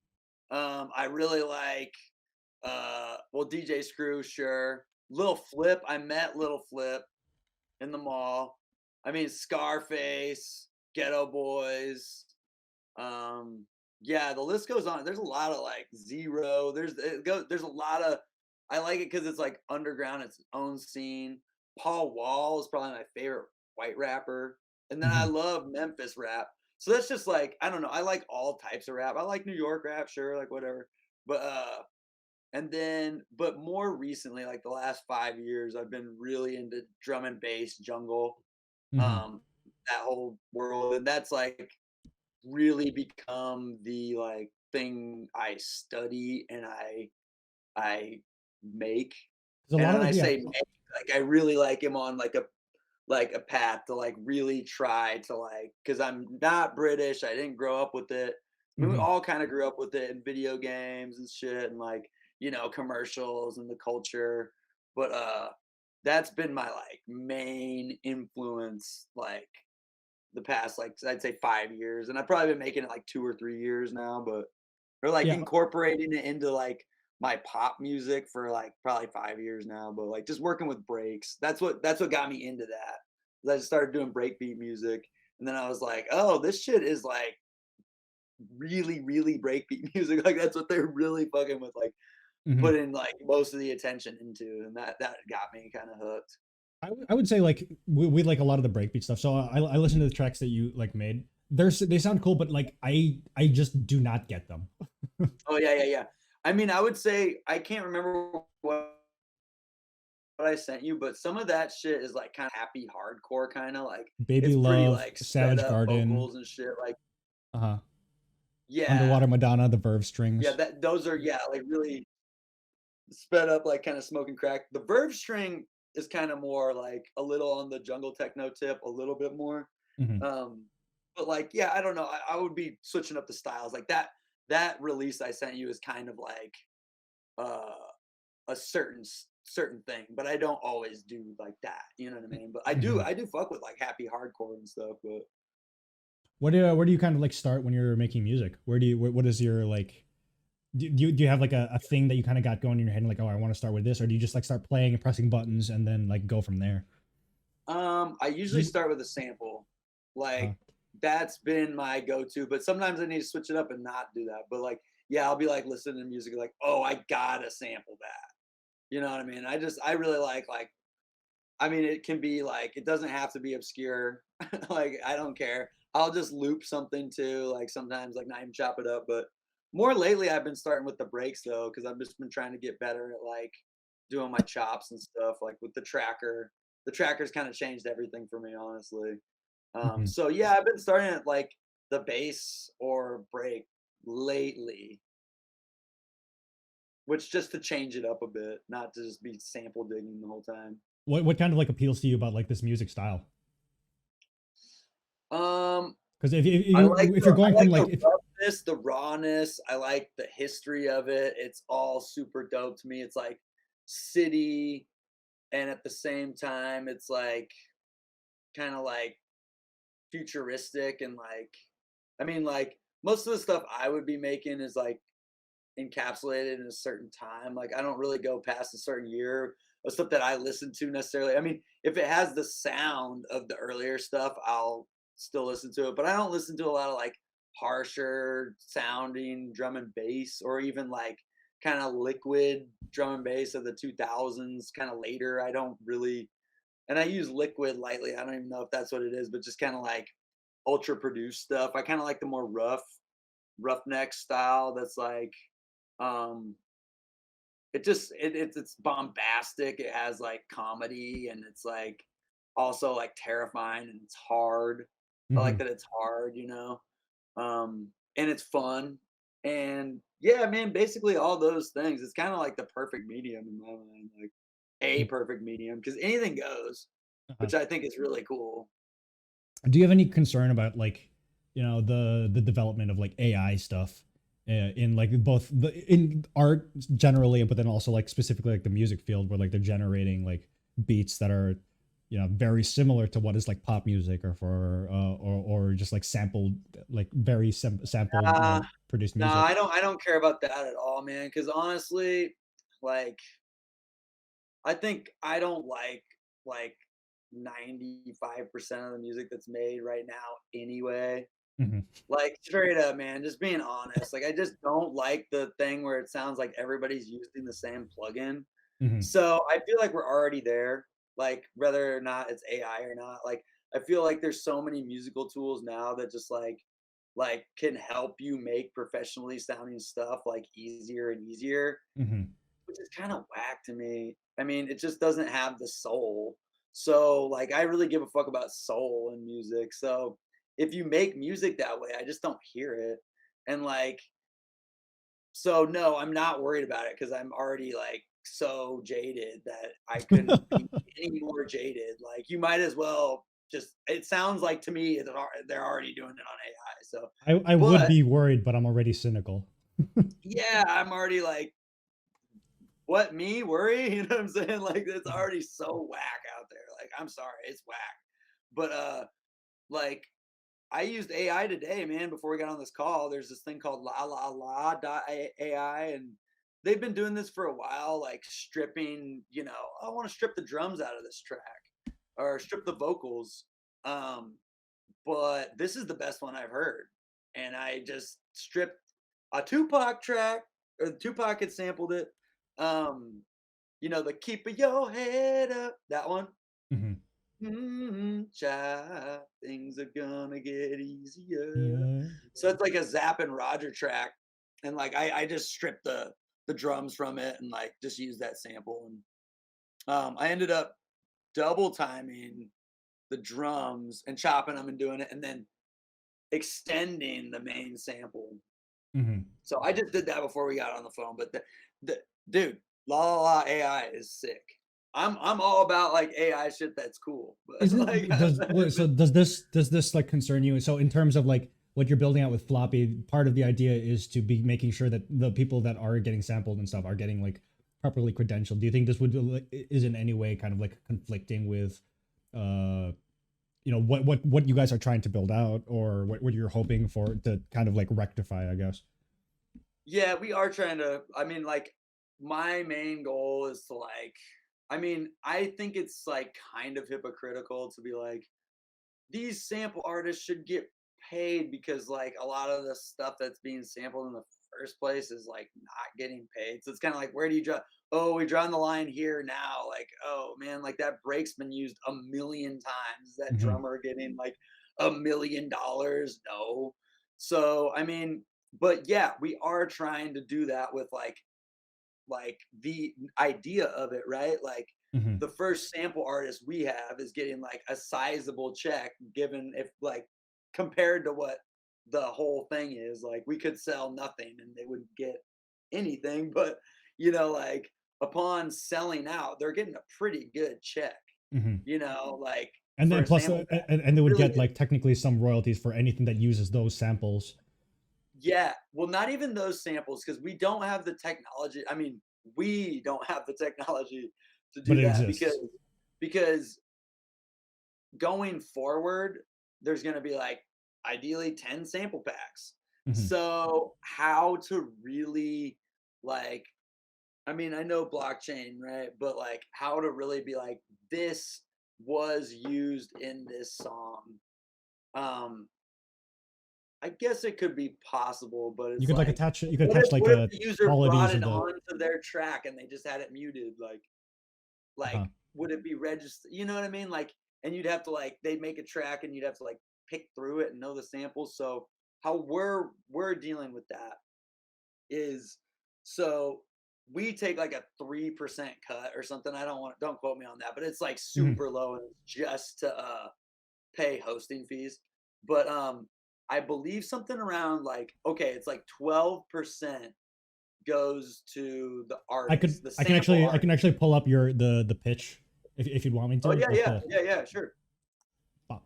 I really like well DJ Screw, sure. Little Flip, I met Little Flip in the mall. I mean Scarface, Ghetto Boys. Yeah, the list goes on. There's a lot of like Zero. There's a lot of I like it because it's like underground, its own scene. Paul Wall is probably my favorite white rapper. And then I Mhm. love Memphis rap. So that's just like, I don't know. I like all types of rap. I like New York rap, sure, like whatever. But and then but more recently, like the last 5 years, I've been really into drum and bass, jungle, Mhm. that whole world. And that's like really become the like thing I study and I make. There's a And lot when of I yeah. say make, like I really like am on like a path to like really try to like because I'm not British. I didn't grow up with it. I mean, we all kind of grew up with it in video games and shit, and like, you know, commercials and the culture. But that's been my like main influence, like the past, like I'd say 5 years, and I've probably been making it like 2 or 3 years now, but or like Yeah. incorporating it into like my pop music for like probably 5 years now. But like just working with breaks, that's what got me into that. 'Cause I just started doing breakbeat music, and then I was like, oh, this shit is like really, really breakbeat music. Like that's what they're really fucking with, like Mhm. putting like most of the attention into, and that got me kind of hooked. I would say like we like a lot of the breakbeat stuff. So I listen to the tracks that you like made. They sound cool, but like I just do not get them. Oh yeah, yeah, yeah. I mean, I would say I can't remember what I sent you, but some of that shit is like kind of happy hardcore, kind of like Baby it's pretty Love, like sped Savage up Garden, vocals and shit. Like uh-huh. yeah, Underwater Madonna, the Verve yeah, strings. that those are yeah, like really sped up, like kind of smoking crack. The Verve string is kind of more like a little on the jungle techno tip, a little bit more. Hmm. Um, but like, yeah, I don't know. I would be switching up the styles. Like that release I sent you is kind of like uh a certain thing, but I don't always do like that. You know what I mean? But Hmm. I do fuck with like happy hardcore and stuff. But Where do you kind of like start when you're making music? What is your like do you have like a thing that you kind of got going in your head and like, oh, I want to start with this, or do you just like start playing and pressing buttons and then like go from there? I usually start with a sample. Uh, Like that's been my go-to, but sometimes I need to switch it up and not do that. But like, yeah, I'll be like listening to music like, oh, I gotta sample that. You know what I mean? I really like I mean, it can be like it doesn't have to be obscure. Like I don't care. I'll just loop something too. Like sometimes like not even chop it up. But more lately I've been starting with the breaks though, because I've just been trying to get better at like doing my chops and stuff, like with the tracker. The tracker's kind of changed everything for me, honestly. mhm. So yeah, I've been starting at like the bass or break lately, which just to change it up a bit, not to just be sample digging the whole time. What kind of like appeals to you about like this music style? Um, Because if you're I going from like like the if roughness, the rawness. I like the history of it. It's all super dope to me. It's like city, and at the same time, it's like kind of like futuristic and like, I mean, like most of the stuff I would be making is like encapsulated in a certain time. Like I don't really go past a certain year of stuff that I listen to necessarily. I mean, if it has the sound of the earlier stuff, I'll still listen to it. But I don't listen to a lot of like harsher sounding drum and bass, or even like kind of liquid drum and bass of the 2000s, kind of later. I don't really, and I use liquid lightly. I don't even know if that's what it is, but just kind of like ultra produced stuff. I kind of like the more roughneck style that's like um it's bombastic. It has like comedy, and it's like also like terrifying, and it's hard. I like mhm. that it's hard, you know. And it's fun. And yeah, man, basically all those things. It's kind of like the perfect medium in my mind, like a perfect medium, because anything goes, Uh-huh. which I think is really cool. Do you have any concern about like the development of like AI stuff in like both the in art generally, but then also like specifically like the music field where like they're generating like beats that are very similar to what is like pop music or for or just like sampled like very sampled Uh, produced no, music. I don't care about that at all, man. Because honestly, like I think I don't like 95% of the music that's made right now anyway. Hmm. Like straight up, man, just being honest. Like I just don't like the thing where it sounds like everybody's using the same plugin. Hmm. So I feel like we're already there. Like whether or not it's AI or not, like I feel like there's so many musical tools now that just like can help you make professionally sounding stuff like easier and easier, Hmm. which is kind of whack to me. I mean, it just doesn't have the soul. So, like, I really give a fuck about soul in music. So, if you make music that way, I just don't hear it. And like, so no, I'm not worried about it because I'm already like so jaded that I couldn't be any more jaded. Like, you might as well just it sounds like to me that they're already doing it on AI. So I would but be worried, but I'm already cynical. yeah, I'm already like, what, me worry? You know what I'm saying? Like it's already so whack out there. Like I'm sorry, it's whack. But like I used AI today, man, before we got on this call. There's this thing called AI, and they've been doing this for a while, like stripping, I want to strip the drums out of this track or strip the vocals. But this is the best one I've heard. And I just stripped a Tupac track, or Tupac had sampled it. The Keep Your Head Up, that one. Child, things are gonna get easier. Yeah. So it's like a Zapp and Roger track, and like I just stripped the drums from it and like just used that sample, and I ended up double timing the drums and chopping them and doing it, and then extending the main sample. So I just did that before we got on the phone. But the dude, la AI is sick. I'm all about like AI shit that's cool. But Is it, like, does this like concern you? So in terms of like what you're building out with Floppy, part of the idea is to be making sure that the people that are getting sampled and stuff are getting like properly credentialed. Do you think this is in any way kind of like conflicting with what you guys are trying to build out, or what you're hoping for to kind of like rectify, I guess? Yeah, we are trying to. I mean, like my main goal is to like. I mean, I think it's like kind of hypocritical to be like, these sample artists should get paid because like a lot of the stuff that's being sampled in the first place is like not getting paid. So it's kind of like, where do you draw? Oh, we drawn the line here now. Like, oh man, like that break's been used 1,000,000 times. Is that drummer getting like $1 million? No. So I mean, but yeah, we are trying to do that with like the idea of it, right? Like the first sample artist we have is getting like a sizable check, given if like compared to what the whole thing is. Like we could sell nothing and they wouldn't get anything, but like upon selling out, they're getting a pretty good check. Like and then plus and they would really get like technically some royalties for anything that uses those samples. Yeah, well, not even those samples, because we don't have the technology. I mean, we don't have the technology to do that because going forward, there's going to be like ideally 10 sample packs. So how to really like, I mean, I know blockchain, right? But like how to really be like, this was used in this song. I guess it could be possible, but it's you could like attach like what a if the user brought it onto their track and they just had it muted? Like would it be registered? You know what I mean? Like, and you'd have to like, they'd make a track and you'd have to like pick through it and know the samples. So how we're dealing with that is, so we take like a 3% cut or something. Don't quote me on that, but it's like super low, and just to pay hosting fees. But I believe something around like, okay, it's like 12% goes to the artist. I can actually pull up the pitch if you'd want me to. Oh yeah, sure. Oh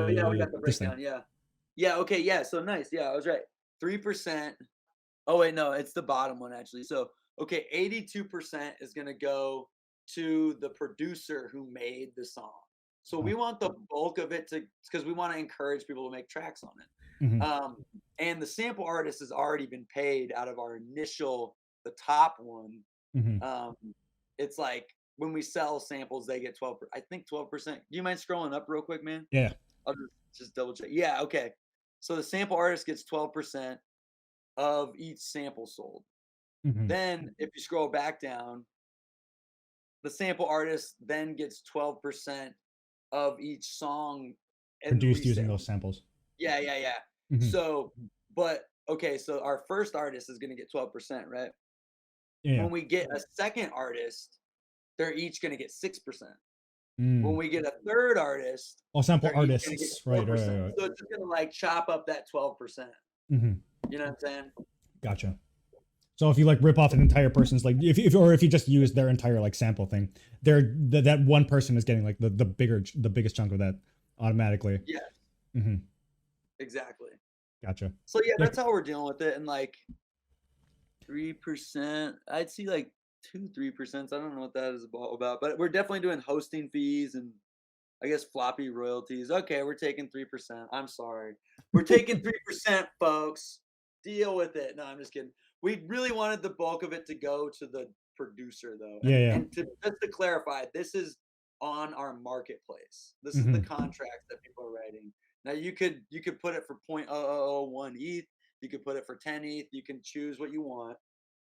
yeah, we got the breakdown. Yeah. Okay. Yeah. So nice. Yeah, I was right. 3%. Oh wait, no, it's the bottom one actually. So okay, 82% is gonna go to the producer who made the song. So we want the bulk of it because we want to encourage people to make tracks on it. And the sample artist has already been paid out of our initial, the top one. It's like when we sell samples, they get 12%. I think 12%. Do you mind scrolling up real quick, man? Yeah. I'll just double check. Yeah. Okay. So the sample artist gets 12% of each sample sold. Then if you scroll back down, the sample artist then gets 12% of each song produced using those samples. Yeah. So, but okay, so our first artist is going to get 12%, right? Yeah. When we get a second artist, they're each going to get 6%. When we get a third artist, sample artists, right. So it's just going to like chop up that 12%. You know what I'm saying? Gotcha. So if you like rip off an entire person's like if you just use their entire like sample thing, that one person is getting like the biggest chunk of that automatically. Yeah, Mm-hmm. exactly. Gotcha. So yeah, that's how we're dealing with it. And like 3%, I'd see like 3%. I don't know what that is about, but we're definitely doing hosting fees and I guess floppy royalties. Okay, we're taking 3%. I'm sorry. We're taking 3%, folks. Deal with it. No, I'm just kidding. We really wanted the bulk of it to go to the producer though. And, Yeah. and just to clarify, this is on our marketplace. This is the Mhm. contract that people are writing. Now you could put it for 0.0001 ETH, you could put it for 10 ETH, you can choose what you want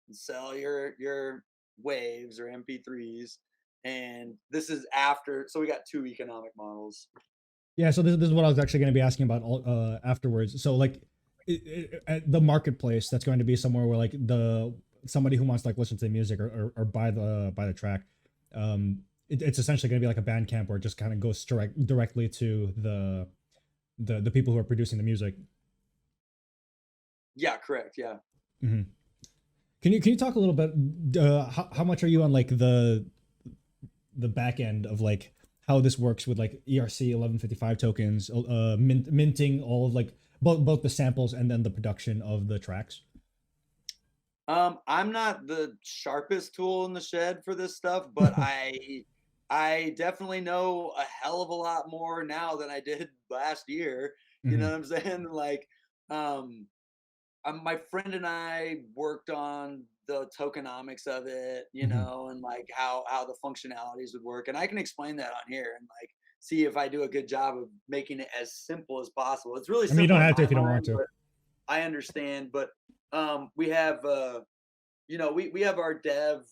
and sell your waves or MP3s. And this is after, so we got two economic models. Yeah, so this is what I was actually going to be asking about afterwards. So like at the marketplace, that's going to be somewhere where like somebody who wants to like listen to the music or buy the track, it's essentially going to be like a Bandcamp where it just kind of goes directly to the people who are producing the music. Yeah, correct. Yeah. Mm-hmm. Can you talk a little bit? How much are you on like the back end of like how this works with like ERC 1155 tokens, minting all of like both the samples and then the production of the tracks? I'm not the sharpest tool in the shed for this stuff, but I definitely know a hell of a lot more now than I did last year. You know what I'm saying? Like, my friend and I worked on the tokenomics of it, you know, and like how the functionalities would work. And I can explain that on here and like see if I do a good job of making it as simple as possible. It's really simple. You don't have to in if you my don't mind, want to. but I understand, but we have you know, we have our dev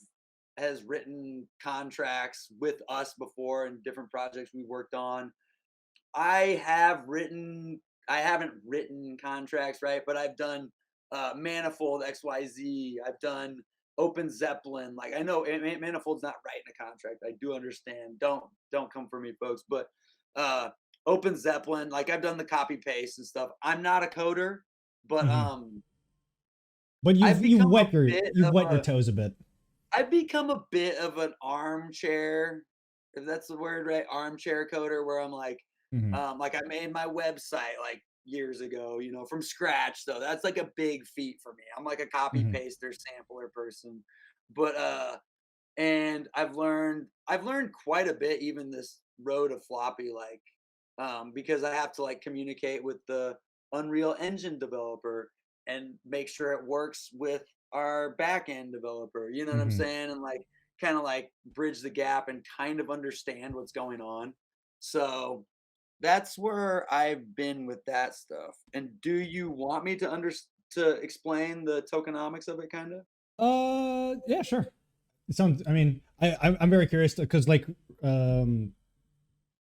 has written contracts with us before in different projects we worked on. I haven't written contracts, right? But I've done Manifold XYZ. I've done Open Zeppelin. Like I know Manifold's not writing a contract. I do understand. Don't come for me, folks. But Open Zeppelin, like I've done the copy paste and stuff. I'm not a coder, but But I've you've become wet a your bit you've of wet your a toes a bit. I've become a bit of an armchair, if that's the word, right? Armchair coder, where I'm like I made my website like years ago, you know, from scratch. So that's like a big feat for me. I'm like a copy paster, sampler person, but and I've learned quite a bit, even this road of Floppy, like because I have to like communicate with the Unreal Engine developer and make sure it works with our backend developer. You know what I'm saying? And like kind of like bridge the gap and kind of understand what's going on. So that's where I've been with that stuff. And do you want me to explain the tokenomics of it, kind of? Yeah, sure. It sounds. I mean, I'm very curious because like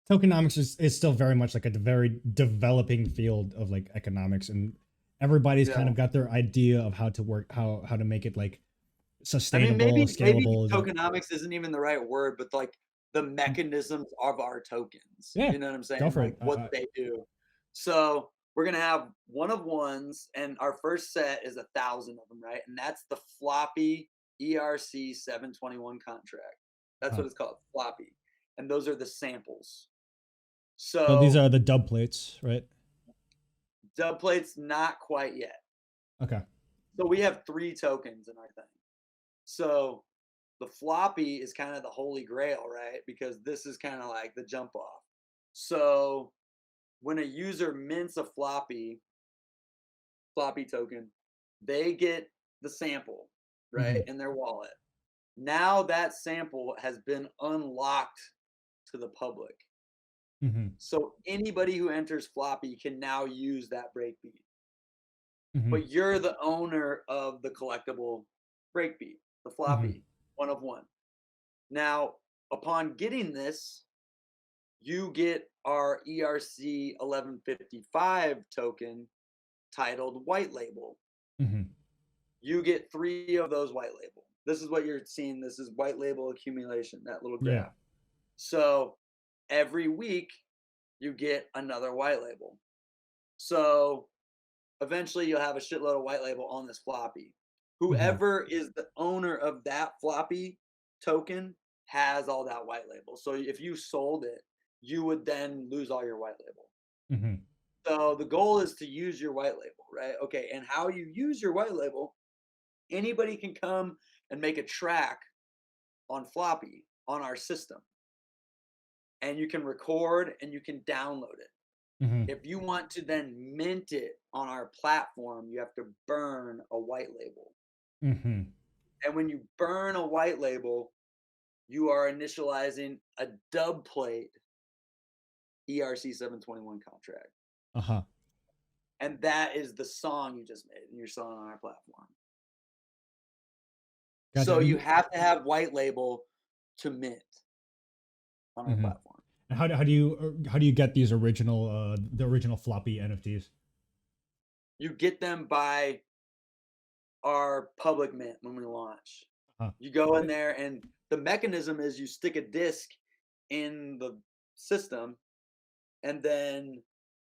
tokenomics is still very much like a very developing field of like economics, and everybody's kind of got their idea of how to work, how to make it like sustainable, maybe scalable. tokenomics isn't even the right word, but like the mechanisms of our tokens. Yeah, You know what I'm saying? go for like it. what they do. So we're gonna have one of ones, and our first set is 1,000 of them, right? And that's the Floppy ERC 721 contract. That's what it's called, Floppy. And those are the samples. So these So are the dub plates, right? dub plates, not quite yet. Okay. So we have 3 tokens in our thing. So the Floppy is kind of the holy grail, right? Because this is kind of like the jump off. So when a user mints a Floppy token, they get the sample, right, in their wallet. Now that sample has been unlocked to the public. So anybody who enters Floppy can now use that breakbeat. But you're the owner of the collectible breakbeat, the Floppy, one of one. Now, upon getting this, you get our ERC 1155 token titled White Label. You get 3 of those white label. This is what you're seeing. This is white label accumulation, that little graph. Yeah. So every week you get another white label. So eventually you'll have a shitload of white label on this Floppy. Whoever is the owner of that floppy token has all that white label. So if you sold it, you would then lose all your white label. Mm-hmm. So the goal is to use your white label, right? Okay, and how you use your white label, anybody can come and make a track on floppy on our system. And you can record and you can download it. Mm-hmm. If you want to then mint it on our platform, you have to burn a white label. Mm-hmm. And when you burn a white label, you are initializing a dub plate ERC 721 contract. Uh-huh. And that is the song you just made and you're selling on our platform. Gotcha. So you have to have white label to mint on our Mhm. platform. And how do you get these original the original floppy NFTs? You get them by our public mint when we launch. Uh-huh. You go in there and the mechanism is you stick a disc in the system and then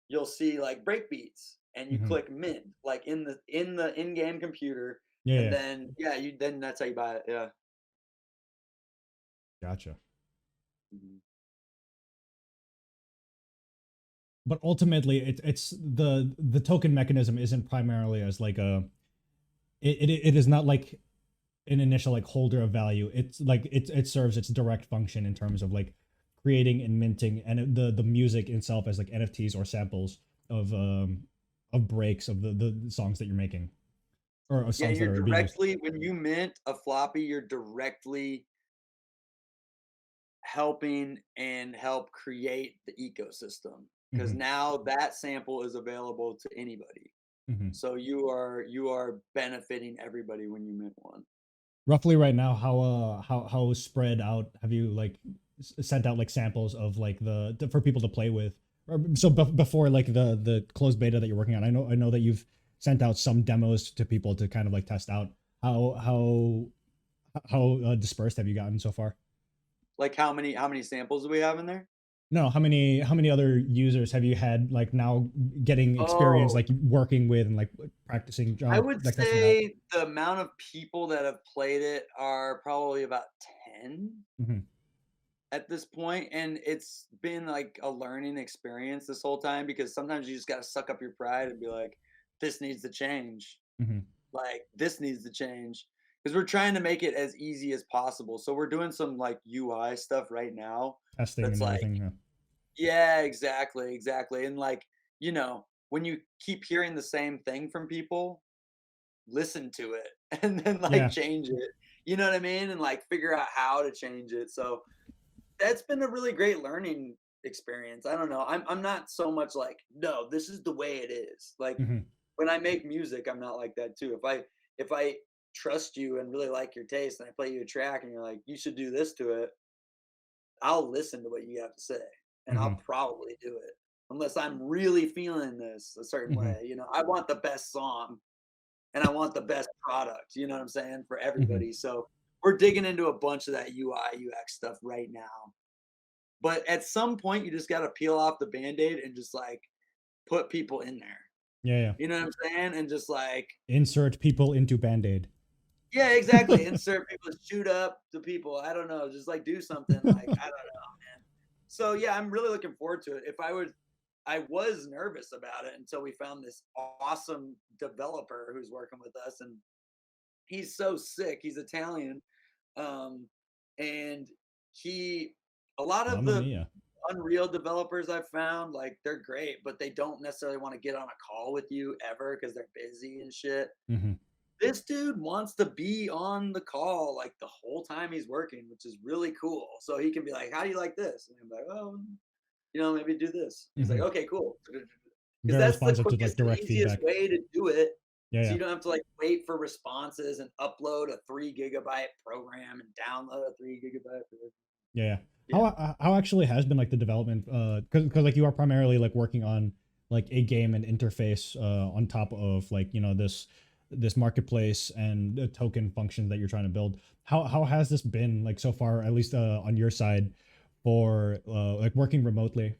you'll see like breakbeats and you Mhm. click mint like in the in-game computer Yeah. and then that's how you buy it. Yeah. Gotcha. Mhm. But ultimately, it's the token mechanism isn't primarily as like a it is not like an initial like holder of value. It's like it serves its direct function in terms of like creating and minting and the music itself as like NFTs or samples of breaks of the songs that you're making or songs Yeah, that you're are being used. directly when you mint a floppy, you're directly helping and help create the ecosystem because Mhm. now that sample is available to anybody. Mhm. So you are benefiting everybody when you mint one. Roughly right now, how spread out have you like sent out like samples of like for people to play with? Or, so before like the closed beta that you're working on, I know that you've sent out some demos to people to kind of like test out. How dispersed have you gotten so far? Like how many samples do we have in there? No, how many other users have you had like now getting experience Oh, like working with and like practicing I would like testing it out? say the amount of people that have played it are probably about 10 Mhm. at this point, and it's been like a learning experience this whole time because sometimes you just got to suck up your pride and be like, this needs to change. Mhm. Like this needs to change because we're trying to make it as easy as possible. So we're doing some like UI stuff right now Testing that's and like, everything. Yeah. yeah, exactly. And like, when you keep hearing the same thing from people, listen to it and then like Yeah. change it. You know what I mean? And like figure out how to change it. So that's been a really great learning experience. I don't know. I'm not so much like, no, this is the way it is. Like Mhm. when I make music, I'm not like that too. If I trust you and really like your taste and I play you a track and you're like, you should do this to it, I'll listen to what you have to say and I'll Mhm. probably do it. Unless I'm really feeling this a certain Mhm. way. I want the best song and I want the best product, you know what I'm saying, for Mhm. everybody. So we're digging into a bunch of that UI, UX stuff right now. But at some point, you just got to peel off the band-aid and just like put people in there. Yeah. Yeah. You know what I'm saying? And just like, Insert people into Band-Aid. yeah, exactly. Insert people, shoot up the people. I don't know. Just like do something like, I don't know, man. So yeah, I'm really looking forward to it. I was nervous about it until we found this awesome developer who's working with us, and he's so sick. He's Italian, um, and he a lot of Mamma the mia. Unreal developers I've found, like they're great, but they don't necessarily want to get on a call with you ever because they're busy and shit. Mhm. This dude wants to be on the call like the whole time he's working, which is really cool. So he can be like, "How do you like this?" And I'm like, "Oh, maybe do this." He's like, Mhm. "Okay, cool." Because Very that's the responsive to like quickest and direct easiest feedback. way to do it. Yeah. So Yeah. you don't have to like wait for responses and upload a 3 GB program and download a 3 GB program. Yeah. Yeah. Yeah. How actually has been like the development because like you are primarily like working on like a game and interface on top of like this marketplace and the token functions that you're trying to build. How has this been like so far, at least on your side, for like working remotely,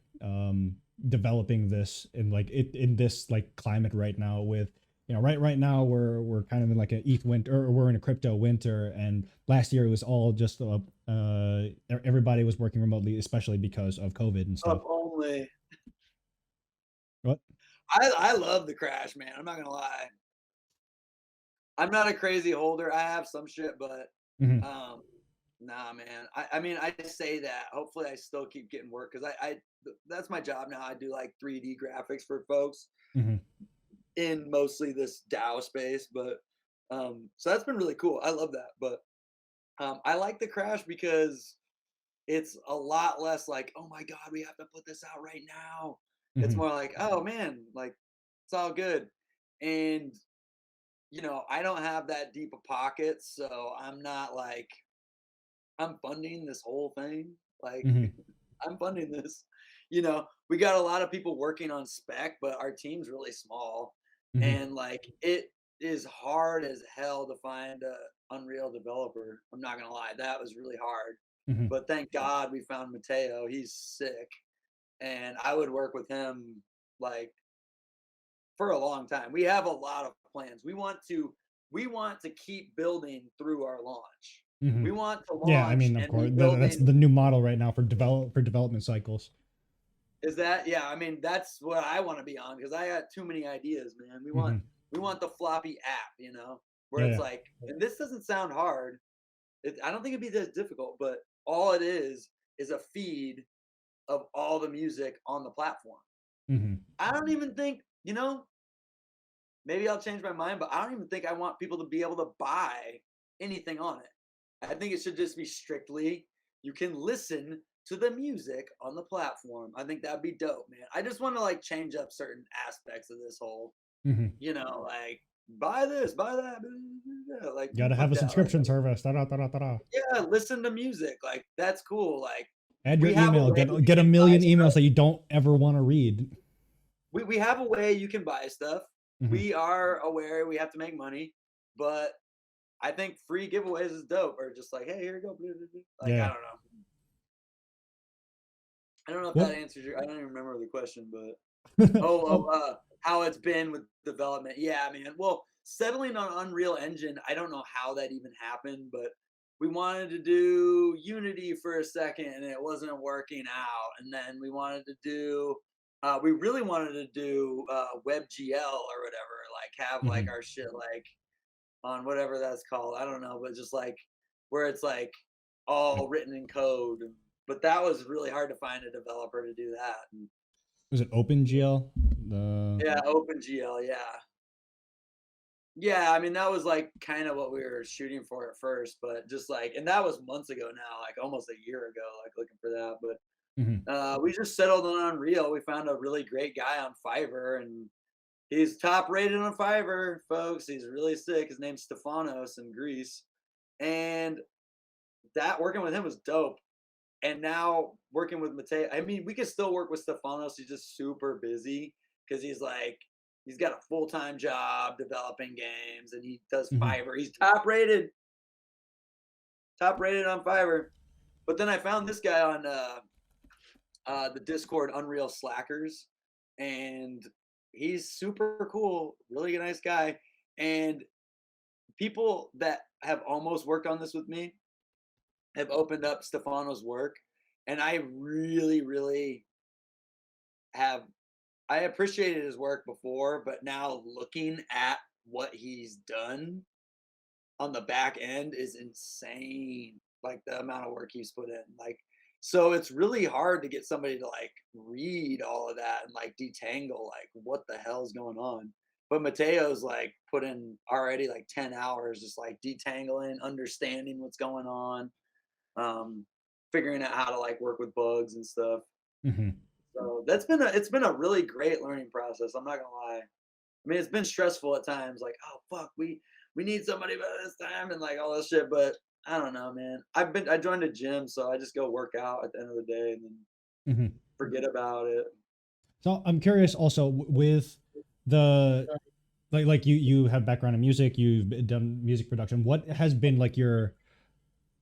developing this in like in this like climate right now with you know, right now we're kind of in like a ETH winter, or we're in a crypto winter, and last year it was all just everybody was working remotely, especially because of COVID and stuff. Only. What? I love the crash, man. I'm not gonna lie. I'm not a crazy holder. I have some shit, but Mhm. nah, man. I mean, I say that. Hopefully, I still keep getting work because that's my job now. I do like 3D graphics for folks Mhm. in mostly this DAO space, but so that's been really cool. I love that, but I like the crash because it's a lot less like, oh my god, we have to put this out right now. It's Mhm. more like, oh man, like it's all good, and you know, I don't have that deep of pockets, so I'm not like I'm funding this whole thing. Like Mhm. I'm funding this. You know, we got a lot of people working on spec, but our team's really small, Mhm. and like it is hard as hell to find a Unreal developer. I'm not gonna lie, that was really hard. Mhm. But thank God we found Mateo. He's sick, and I would work with him like for a long time. We have a lot of plans. We want to keep building through our launch. Mhm. We want to Yeah, I launch mean, of and be course, that's building. the new model right now for development cycles. Is that yeah? I mean, that's what I want to be on because I got too many ideas, man. We want Mhm. we want the floppy app, you know, where Yeah, it's yeah. like, and this doesn't sound hard. I don't think it'd be this difficult, but all it is a feed of all the music on the platform. Mhm. I don't even think, you know, maybe I'll change my mind, but I don't even think I want people to be able to buy anything on it. I think it should just be strictly you can listen to the music on the platform. I think that'd be dope, man. I just want to like change up certain aspects of this whole, Mhm. you know, like buy this, buy that, like Gotta have fuck a that. Like, subscription service. Da, da, da, da, da, da. yeah, listen to music. Like that's cool. Like Add your we have a email. way Get you a can buy million stuff. emails that you don't ever want to read. We have a way you can buy stuff. Mhm. We are aware we have to make money, but I think free giveaways is dope, or just like, hey, here you go. Like, I Yeah. don't know. I don't know if that What? answers your. I don't even remember the question, but Oh. how it's been with development. Yeah, man. Well, settling on Unreal Engine, I don't know how that even happened, but we wanted to do Unity for a second, and it wasn't working out. And then we wanted to do. We really wanted to do WebGL or whatever, like have like Mhm. our shit like on whatever that's called. I don't know, but just like where it's like Like, all written in code. But that was really hard to find a developer to do that. And was it OpenGL? The yeah, OpenGL, yeah. Yeah, I mean that was like kind of what we were shooting for at first, but just like and that was months ago now, like almost a year ago, like looking for that. But Mhm. we just settled on Unreal. We found a really great guy on Fiverr and he's top rated on Fiverr, folks. He's really sick. His name's Stefanos in Greece. And that working with him was dope. And now working with Mateo, I mean, we can still work with Stefanos. He's just super busy because he's like, he's got a full time job developing games and he does Mhm. Fiverr. He's top rated on Fiverr. But then I found this guy on the Discord Unreal Slackers, and he's super cool, really nice guy. And people that have almost worked on this with me have opened up Stefano's work, and I really, really have I appreciated his work before, but now looking at what he's done on the back end is insane. Like the amount of work he's put in. Like so it's really hard to get somebody to like read all of that and like detangle like what the hell's going on. But Mateo's like put in already like 10 hours just like detangling, understanding what's going on, um, figuring out how to like work with bugs and stuff. Mhm. So it's been a really great learning process. I'm not gonna lie. I mean, it's been stressful at times. Like, oh fuck, we need somebody by this time and like all this shit. But I don't know, man. I joined a gym, so I just go work out at the end of the day and then Mhm. forget about it. So I'm curious also with the like you have background in music, you've done music production. What has been like your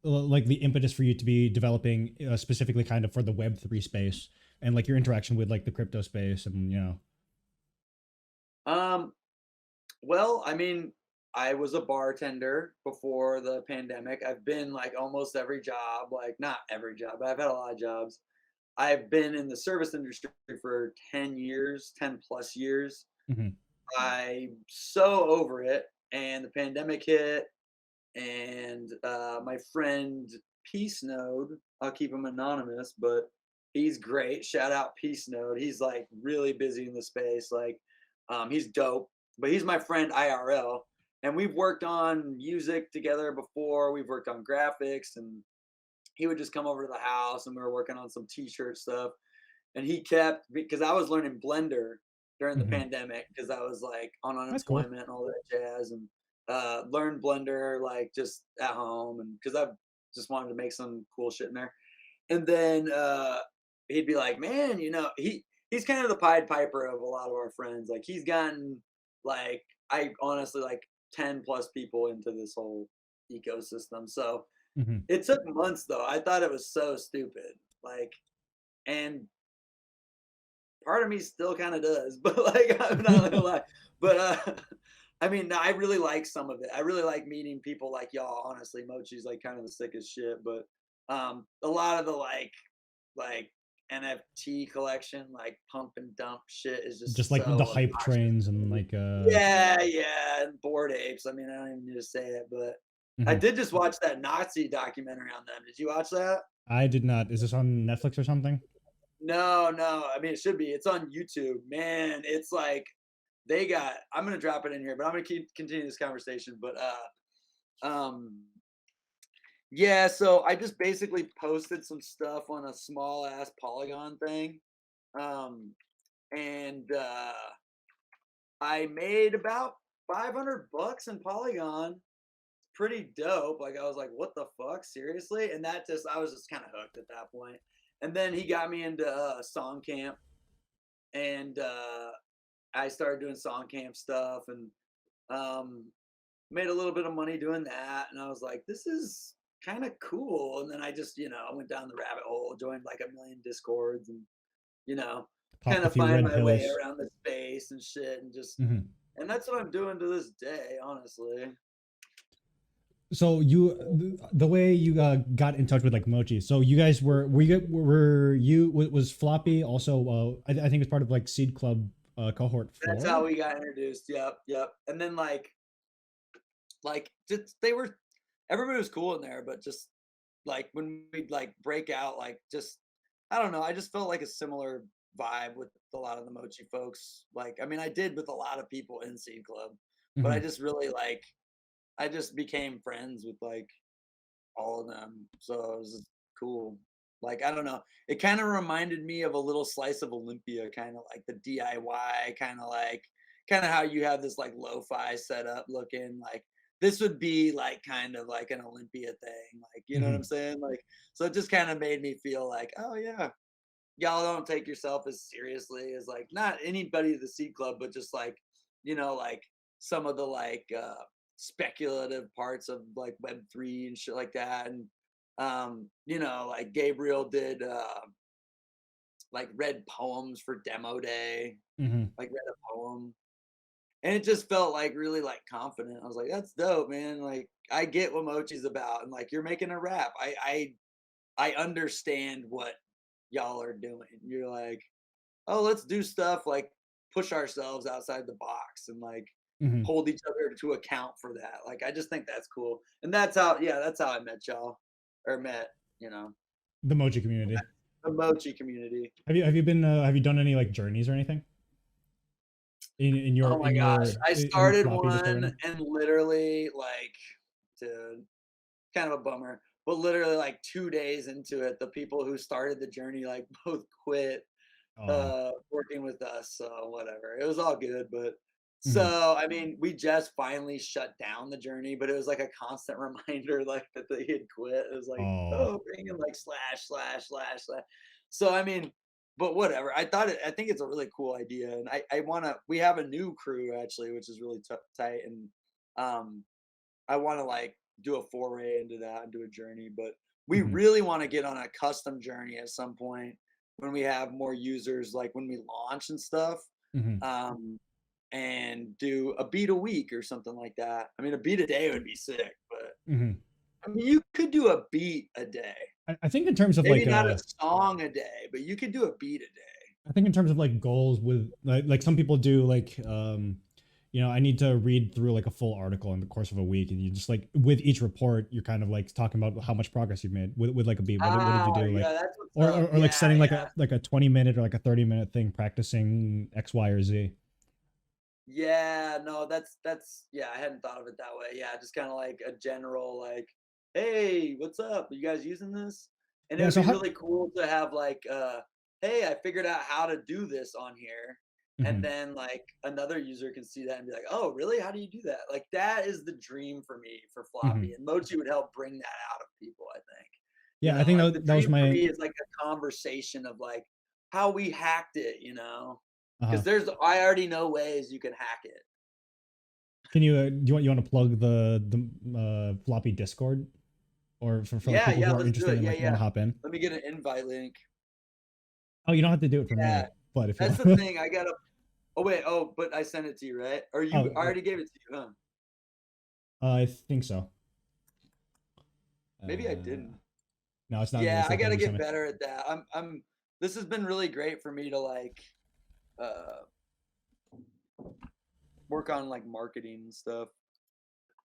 like the impetus for you to be developing specifically kind of for the Web3 space and like your interaction with like the crypto space and you know. Um, Well, I mean, I was a bartender before the pandemic. I've been like almost every job, like not every job, but I've had a lot of jobs. I've been in the service industry for 10 years, 10 plus years. Mhm. I'm so over it. And the pandemic hit, and my friend Peace Node, I'll keep him anonymous, but he's great. Shout out Peace Node. He's like really busy in the space. Like, he's dope, but he's my friend IRL. And we've worked on music together before. We've worked on graphics, and he would just come over to the house and we were working on some t-shirt stuff. And he kept, because I was learning Blender during the Mhm. pandemic because I was like on That's cool. unemployment and all that jazz, and learned Blender like just at home, and because I just wanted to make some cool shit in there. And then he'd be like, "Man, he's kind of the Pied Piper of a lot of our friends. Like he's gotten like I honestly like 10 plus people into this whole ecosystem. So Mhm. it took months though. I thought it was so stupid. Like, and part of me still kind of does, but like I'm not gonna lie. But I mean, I really like some of it. I really like meeting people like y'all. Honestly, Mochi's like kind of the sickest shit, but a lot of the like NFT collection, like pump and dump shit is Just just like the so hype obnoxious trains to and me. like Yeah, and Bored Apes. I mean, I don't even need to say it, but I Mhm. did just watch that Nazi documentary on them. Did you watch that? I did not. Is this on Netflix or something? No, no. I mean, it should be. It's on YouTube. Man, it's like they got. I'm gonna drop it in here, but I'm gonna keep continue this conversation. But yeah. So I just basically posted some stuff on a small ass Polygon thing, um, and I made about $500 in Polygon. Pretty dope. Like I was like, what the fuck, seriously? And that just I was just kind of hooked at that point. And then he got me into song camp, and I started doing song camp stuff, and um, made a little bit of money doing that. And I was like, this is kind of cool. And then I just, I went down the rabbit hole, joined like a million discords, and you know, kind Popped a of few find red my way pills. around the space and shit, and just, Mhm. and that's what I'm doing to this day, honestly. So the way you got in touch with like Mochi, so you guys were you was Floppy also I think it's part of like Seed Club cohort That's 4. how we got introduced. Yep, yep. And then like just they were everybody was cool in there, but just like when we'd like break out, like just I don't know, I just felt like a similar vibe with a lot of the Mochi folks. Like, I mean, I did with a lot of people in Seed Club, but I Mhm. just really like I just became friends with like all of them. So it was just cool. Like, I don't know. It kind of reminded me of a little slice of Olympia, kind of like the DIY, kind of how you have this like lo-fi setup looking like this would be like kind of like an Olympia thing. Like, you know what I'm Mhm. saying? Like, so it just kind of made me feel like, oh yeah, y'all don't take yourself as seriously as like not anybody at the Seed Club, but just like, like some of the like speculative parts of like Web3 and shit like that. And like Gabriel did like read poems for demo day, Mhm. like read a poem. And it just felt like really like confident. I was like, that's dope, man. Like I get what Mochi's about. And like you're making a rap. I understand what y'all are doing. You're like, oh, let's do stuff like push ourselves outside the box and like Mhm. hold each other to account for that. Like, I just think that's cool. And that's how I met y'all or met, you know, The Mochi community. the Mochi community. Have you done any like journeys or anything in Oh my gosh. I in started Floppy before one then? and literally like, dude, kind of a bummer, but literally like 2 days into it, the people who started the journey like both quit Oh. working with us, so whatever, it was all good. But Mhm. so I mean we just finally shut down the journey, but it was like a constant reminder like that he had quit. It was like, Oh. oh, bringing like slash slash slash slash. So I mean, but whatever, I think it's a really cool idea, and I want to we have a new crew actually, which is really tight, and um I want to like do a foray into that and do a journey, but we Mhm. really want to get on a custom journey at some point when we have more users, like when we launch and stuff. Mhm. Um, and do a beat a week or something like that. I mean, a beat a day would be sick, but I mean, you could do a beat a day. I think in terms of Maybe like not a song a day, but you could do a beat a day. I think in terms of like goals with like some people do like you know, I need to read through like a full article in the course of a week, and you just like with each report you're kind of like talking about how much progress you've made with like a beat. What did you do? Like yeah, that's what's or like setting like a 20-minute or like a 30-minute thing practicing X, Y, or Z. Yeah, no, that's yeah, I hadn't thought of it that way. Yeah, just kind of like a general like, hey, what's up? Are you guys using this? And Yeah, it so would be how, really cool to have like hey, I figured out how to do this on here. And then like another user can see that and be like, oh, really? How do you do that? Like that is the dream for me for Floppy. And Mochi would help bring that out of people, I think. yeah, I think like, that was for my me is like a conversation of like how we hacked it, because uh-huh. I already know ways you can hack it. Can you do you want to plug the Floppy Discord, or for like people who are Let's do interested it. in Yeah, like want to hop in? Let me get an invite link. Oh, you don't have to do it for me, Yeah, but if you that's the thing. I gotta. Oh wait. Oh, but I sent it to you, right? Or you oh, I already gave it to you, huh? I think so. Maybe I didn't. No, it's not. Yeah, It's I not the gotta one you get sent me. better at that. This has been really great for me to like, uh, work on like marketing and stuff.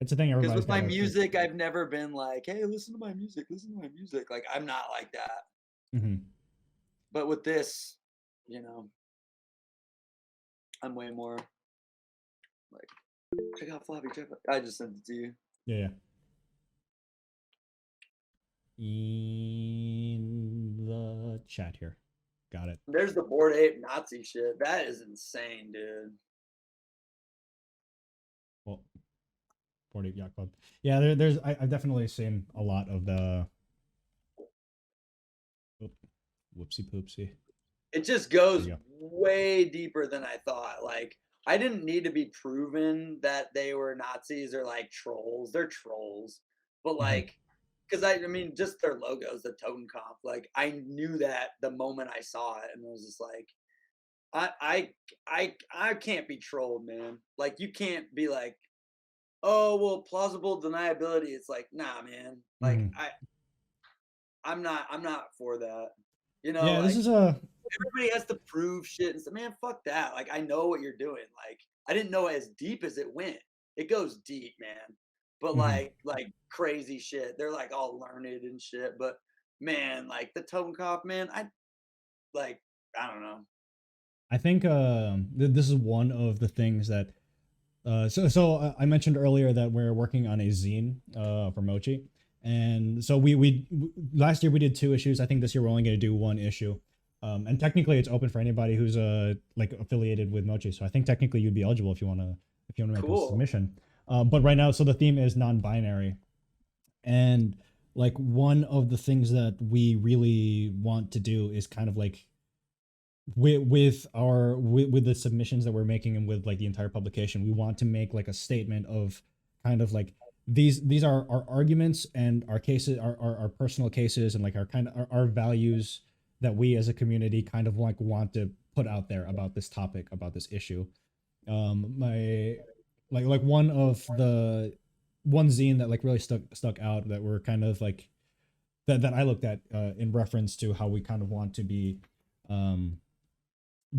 It's a thing Because everybody's with got my to. music, I've never been like, hey, listen to my music, listen to my music. Like I'm not like that. But with this, you know, I'm way more like, check out Floppy, check out. I just sent it to you. Yeah. In the chat here. Got it. There's the Bored Ape Nazi shit. That is insane, dude. Well, 40 Yacht Club. Yeah, I've definitely seen a lot of the. Oop, whoopsie poopsie. It just goes way deeper than I thought. Like, I didn't need to be proven that they were Nazis or like trolls. They're trolls. But like, because I mean, just their logos, the Totenkopf, like I knew that the moment I saw it, and it was just like, I can't be trolled, man. Like you can't be like, oh well, plausible deniability. It's like, nah, man. Like I'm not for that. Yeah, this Like is a. everybody has to prove shit and say, man, fuck that. Like I know what you're doing. Like I didn't know as deep as it went. It goes deep, man. But like crazy shit. They're like all learned and shit. But man, like the Totenkopf, man, I don't know. I think this is one of the things that. So I mentioned earlier that we're working on a zine for Mochi, and so we last year we did 2 issues. I think this year we're only going to do 1 issue, and technically it's open for anybody who's like affiliated with Mochi. So I think technically you'd be eligible if you want to make a submission. But right now, so the theme is non-binary, and like one of the things that we really want to do is kind of like with the submissions that we're making and with like the entire publication, we want to make like a statement of kind of like these are our arguments and our cases, our personal cases, and like our kind of our values that we as a community kind of like want to put out there about this topic, about this issue. My like one of the one zine that like really stuck out that we're kind of like that I looked at in reference to how we kind of want to be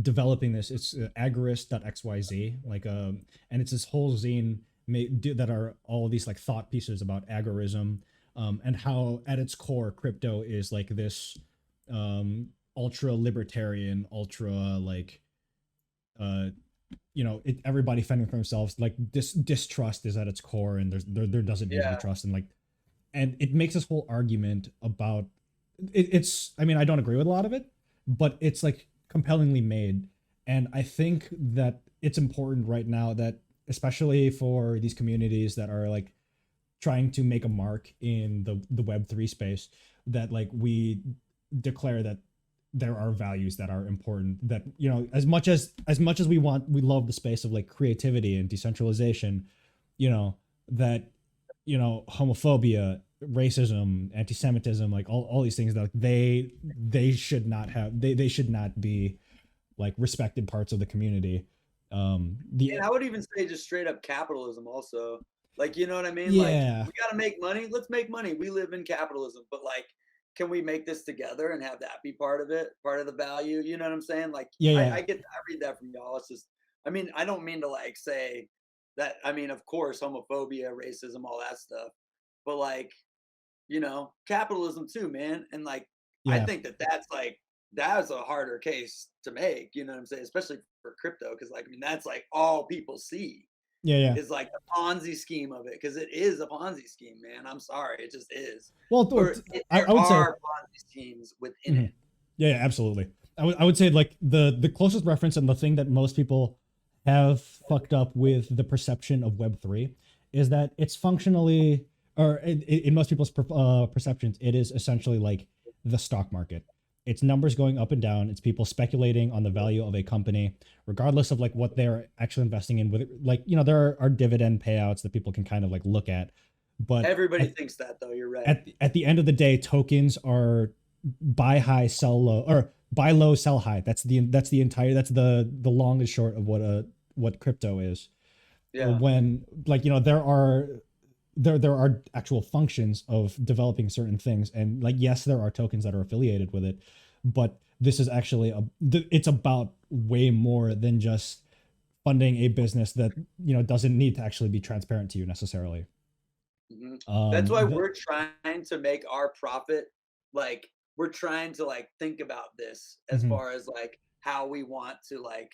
developing this. It's agorist.xyz, like and it's this whole zine that are all these like thought pieces about agorism, and how at its core crypto is like this ultra libertarian, ultra like everybody fending for themselves, like distrust is at its core, and there doesn't need to be trust, and like, and it makes this whole argument about it's I mean, I don't agree with a lot of it, but it's like compellingly made. And I think that it's important right now that, especially for these communities that are like trying to make a mark in the Web3 space, that like we declare that there are values that are important, that as much as we love the space of like creativity and decentralization, that homophobia, racism, anti-Semitism, like all these things, that like they should not have, they should not be like respected parts of the community. And I would even say just straight up capitalism also. Like, you know what I mean? Yeah. Like, we got to make money. Let's make money. We live in capitalism, but like, can we make this together and have that be part of it, part of the value? You know what I'm saying? Like, Yeah. I read that from y'all. It's just, I mean, I don't mean to like say that. I mean, of course, homophobia, racism, all that stuff, but like, you know, capitalism too, man. And like, I think that's like, that's a harder case to make, you know what I'm saying? Especially for crypto. Cause like, I mean, that's like all people see Yeah. is like the Ponzi scheme of it. Cause it is a Ponzi scheme, man. I'm sorry. It just is. Well, There I would say Ponzi schemes within it. Yeah, absolutely. I would say like the closest reference and the thing that most people have fucked up with the perception of Web3 is that it's functionally, or in most people's perceptions, it is essentially like the stock market. It's numbers going up and down. It's people speculating on the value of a company, regardless of like what they're actually investing in. With like, you know, there are dividend payouts that people can kind of like look at, but everybody thinks that though. You're right. At the end of the day, tokens are buy high, sell low, or buy low, sell high. That's the long and short of what crypto is. Yeah. When like, you know, there are actual functions of developing certain things, and like, yes, there are tokens that are affiliated with it, but this is actually it's about way more than just funding a business that, you know, doesn't need to actually be transparent to you necessarily. That's why we're trying to make our profit, like we're trying to like think about this as far as like how we want to like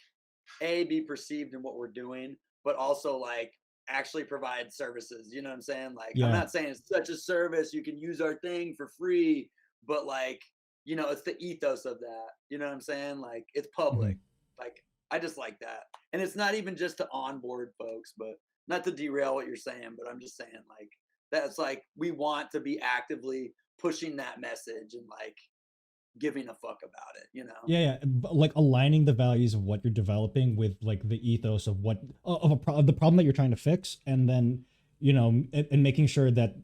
be perceived in what we're doing, but also like actually provide services. You know what I'm saying? Like, I'm not saying it's such a service, you can use our thing for free, but like, you know, it's the ethos of that. You know what I'm saying? Like, it's public. Like, I just like that. And it's not even just to onboard folks, but not to derail what you're saying, but I'm just saying like, that's like, we want to be actively pushing that message and like giving a fuck about it, you know? Yeah. Like aligning the values of what you're developing with like the ethos of what of the problem that you're trying to fix, and then, you know, and making sure that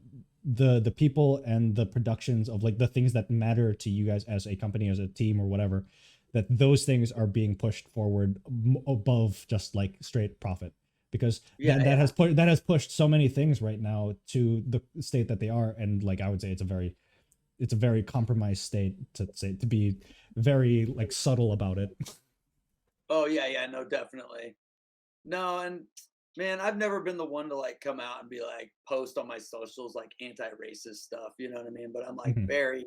the people and the productions of like the things that matter to you guys as a company, as a team or whatever, that those things are being pushed forward above just like straight profit, because that has pushed so many things right now to the state that they are. And like, I would say it's a very compromised state, to be very like subtle about it. Oh yeah, no, definitely. No, and man, I've never been the one to like come out and be like post on my socials like anti-racist stuff, you know what I mean? But I'm like very,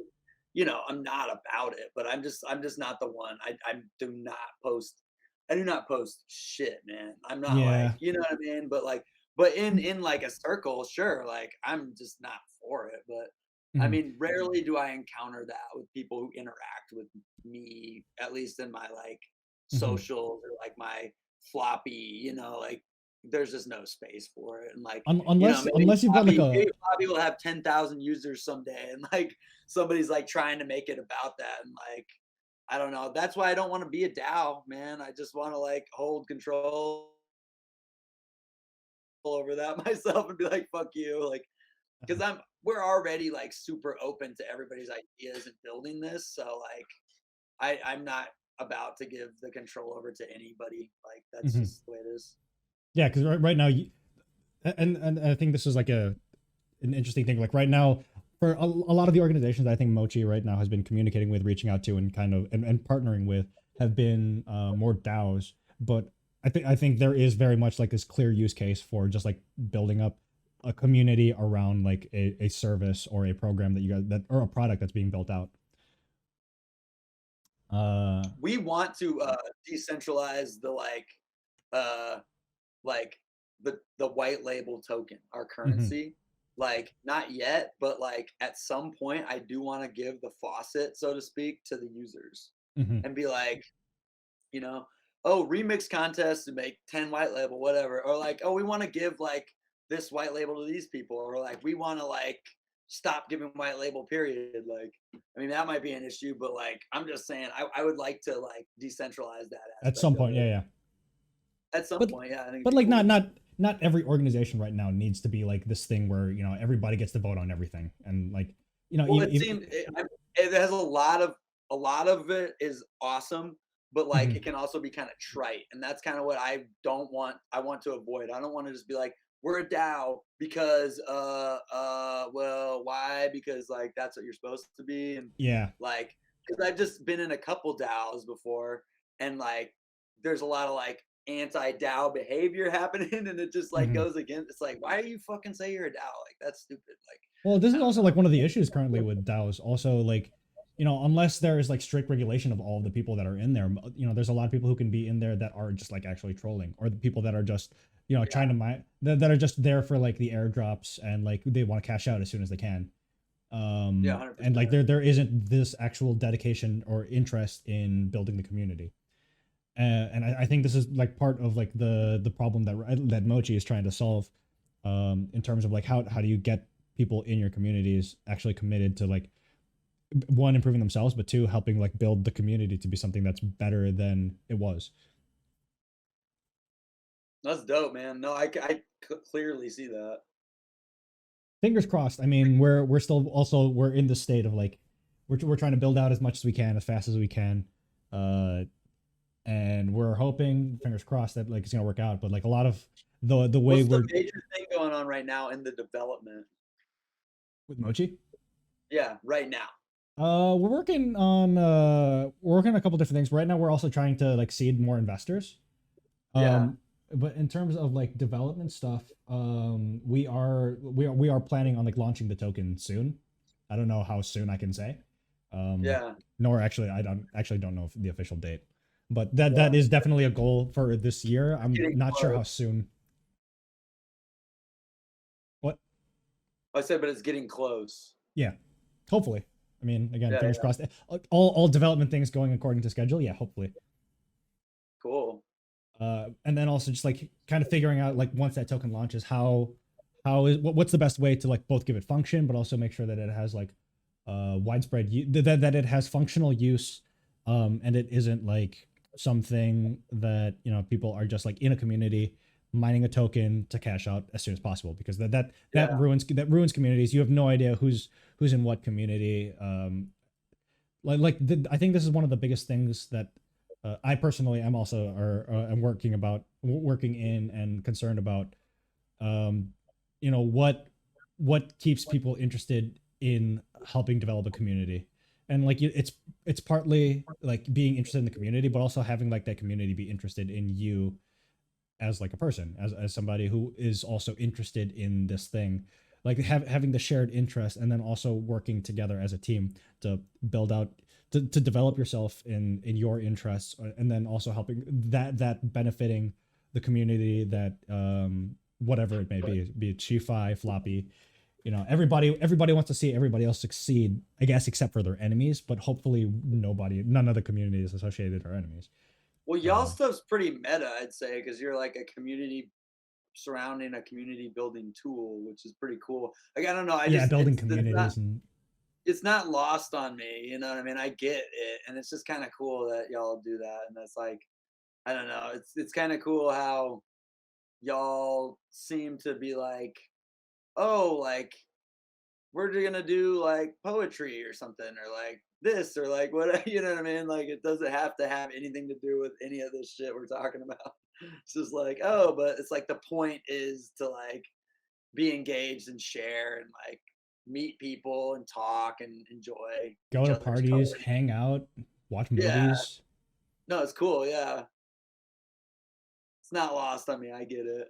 you know, I'm not about it, but I'm just not the one. I do not post shit, man. I'm not like, you know what I mean? But in like a circle, sure, like I'm just not for it. But I mean, rarely do I encounter that with people who interact with me, at least in my like socials or like my floppy, you know, like there's just no space for it. And like, unless you've got like maybe Floppy will have 10,000 users someday, and like somebody's like trying to make it about that, and like, I don't know. That's why I don't want to be a DAO, man. I just want to like hold control over that myself and be like, fuck you. Like, because we're already like super open to everybody's ideas and building this. So like, I'm not about to give the control over to anybody. Like, that's just the way it is. Yeah, because right now, and I think this is like an interesting thing. Like right now, for a lot of the organizations I think Mochi right now has been communicating with, reaching out to, and kind of and partnering with, have been more DAOs. But I think there is very much like this clear use case for just like building up a community around like a service or a program that you guys or a product that's being built out. We want to decentralize the the white label token, our currency. Like, not yet, but like at some point I do want to give the faucet, so to speak, to the users and be like, you know, oh, remix contest to make 10 white label, whatever. Or like, oh, we want to give like this white label to these people, or like we want to like stop giving white label, period. Like, I mean, that might be an issue, but like, I'm just saying I would like to like decentralize that at some point. Yeah. At some point, yeah. I think but like cool. not every organization right now needs to be like this thing where, you know, everybody gets to vote on everything, and like, you know, well, it has a lot of it is awesome, but like Mhm. it can also be kind of trite, and that's kind of what I don't want. I want to avoid. I don't want to just be like, we're a DAO because well, why? Because like that's what you're supposed to be, and Yeah. like because I've just been in a couple DAOs before, and like there's a lot of like anti-DAO behavior happening, and it just like Mhm. goes against. It's like, why do you fucking say you're a DAO? Like that's stupid. Like Well, this I is don't also know. like one of the issues currently with DAOs. Also, like, you know, unless there is like strict regulation of all the people that are in there, you know, there's a lot of people who can be in there that are just like actually trolling, or the people that are just, you know, trying to mine that are just there for like the airdrops and like they want to cash out as soon as they can. Yeah, 100%. And like there isn't this actual dedication or interest in building the community. And I think this is like part of like the problem that Mochi is trying to solve, in terms of like how do you get people in your communities actually committed to like one, improving themselves, but two, helping like build the community to be something that's better than it was. That's dope, man. No, clearly see that. Fingers crossed. I mean, we're still also we're in the state of like we're trying to build out as much as we can as fast as we can, uh, and we're hoping, fingers crossed, that like it's gonna work out. But like a lot of the way What's the we're major thing going on right now in the development? with Mochi. Yeah, right now. We're working on a couple different things. Right now we're also trying to like seed more investors. Yeah. But in terms of like development stuff, we are planning on like launching the token soon. I don't know how soon I can say. Yeah. Nor actually I don't know the official date. But that is definitely a goal for this year. I'm Getting not sure close. how soon. What? I said, but it's getting close. Yeah. Hopefully. I mean, again, Yeah, fingers yeah. crossed. All development things going according to schedule. Yeah, hopefully. Cool. And then also just like kind of figuring out like once that token launches, what's the best way to like both give it function, but also make sure that it has like widespread that it has functional use, and it isn't like something that, you know, people are just like in a community mining a token to cash out as soon as possible, because that Yeah. ruins communities. You have no idea who's in what community. I think this is one of the biggest things that I personally am also am working in and concerned about. You know, what keeps people interested in helping develop a community, and like it's partly like being interested in the community, but also having like that community be interested in you as like a person, as somebody who is also interested in this thing, like having the shared interest, and then also working together as a team to build out to develop yourself in your interests, and then also helping that benefiting the community, that whatever it may be it Shifi, Floppy, you know, everybody wants to see everybody else succeed, I guess, except for their enemies, but hopefully none of the communities associated are enemies. Well, y'all stuff's pretty meta, I'd say, because you're like a community surrounding a community building tool, which is pretty cool. Like I don't know, Building communities and it's not lost on me, you know what I mean? I get it, and it's just kind of cool that y'all do that, and that's like, I don't know, it's kind of cool how y'all seem to be like, oh, like we're gonna do like poetry or something, or like this, or like what, you know what I mean? Like it doesn't have to have anything to do with any of this shit we're talking about. It's just like, oh, but it's like the point is to like be engaged and share and like meet people and talk and enjoy go each to other's parties, company. hang out, watch Yeah, movies. no, it's cool. Yeah, it's not lost on me. I get it.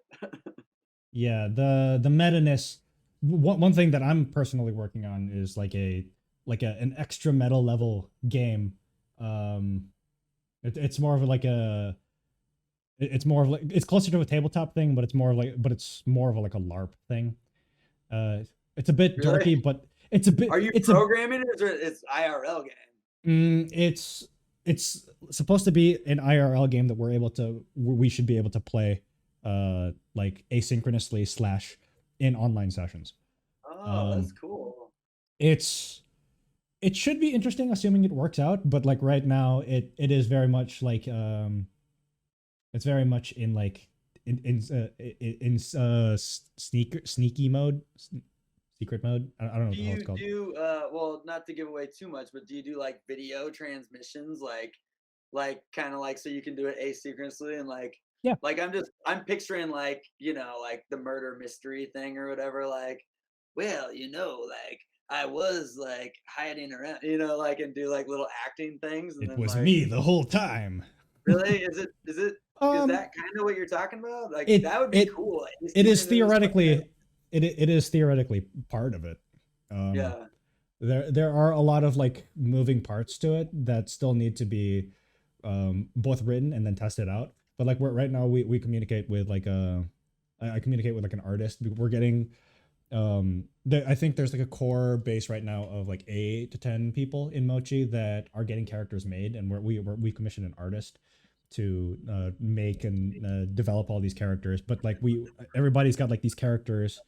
Yeah, the meta-ness. One thing that I'm personally working on is like an extra meta level game. It's more of like it's more of like, it's closer to a tabletop thing, but it's more of like a LARP thing. It's a bit Really? dorky, but it's a bit. Are you It's programming it, or it's IRL game? it's supposed to be an IRL game that we should be able to play like asynchronously / in online sessions. Oh, that's cool. It should be interesting, assuming it works out, but like right now it is very much like it's very much in like sneaky mode, secret mode. I don't know what Do the hell it's you called. do well, not to give away too much, but do you do like video transmissions, like like kind of like so you can do it asynchronously and like Yeah. like I'm picturing like like the murder mystery thing or whatever like well like I was like hiding around like and do like little acting things and It then was like me the whole time. really is Um, that kind of what you're talking about like it that would be it cool it is asynchronous, theoretically it is theoretically part of it. yeah There are a lot of like moving parts to it that still need to be both written and then tested out. But like we're right now we communicate with like I communicate with like an artist. We're getting I think there's like a core base right now of like 8 to 10 people in Mochi that are getting characters made, and we commissioned an artist to make and develop all these characters. But like everybody's got like these characters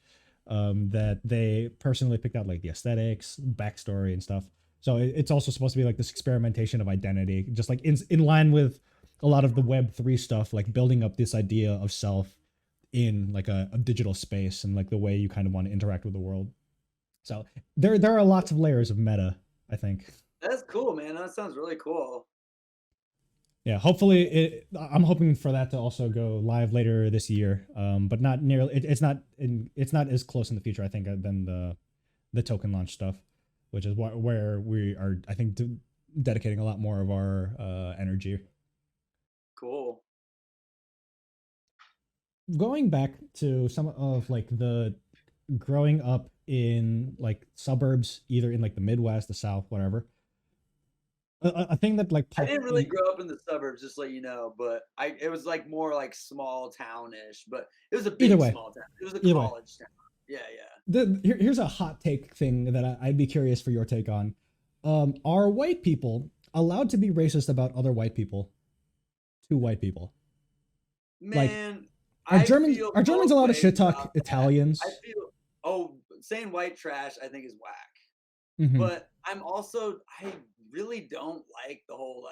that they personally picked out, like the aesthetics, backstory, and stuff. So it's also supposed to be like this experimentation of identity, just like in line with a lot of the Web3 stuff, like building up this idea of self in like a digital space and like the way you kind of want to interact with the world. So there are lots of layers of meta, I think. that's cool man that sounds really cool. Yeah, hopefully I'm hoping for that to also go live later this year. But not nearly. It's not as close in the future, I think, than the token launch stuff, which is where we are, I think, dedicating a lot more of our energy. Cool. Going back to some of like the growing up in like suburbs, either in like the Midwest, the South, whatever. A thing that like I didn't really grow up in the suburbs, just so you know, but it was like more like small townish, but it was a big small town. It was a college town. Yeah, yeah. Here's a hot take thing that I'd be curious for your take on. Are white people allowed to be racist about other white people to white people? Man, like, are Germans allowed to shit talk Italians? I feel saying white trash I think is whack. Mm-hmm. But I really don't like the whole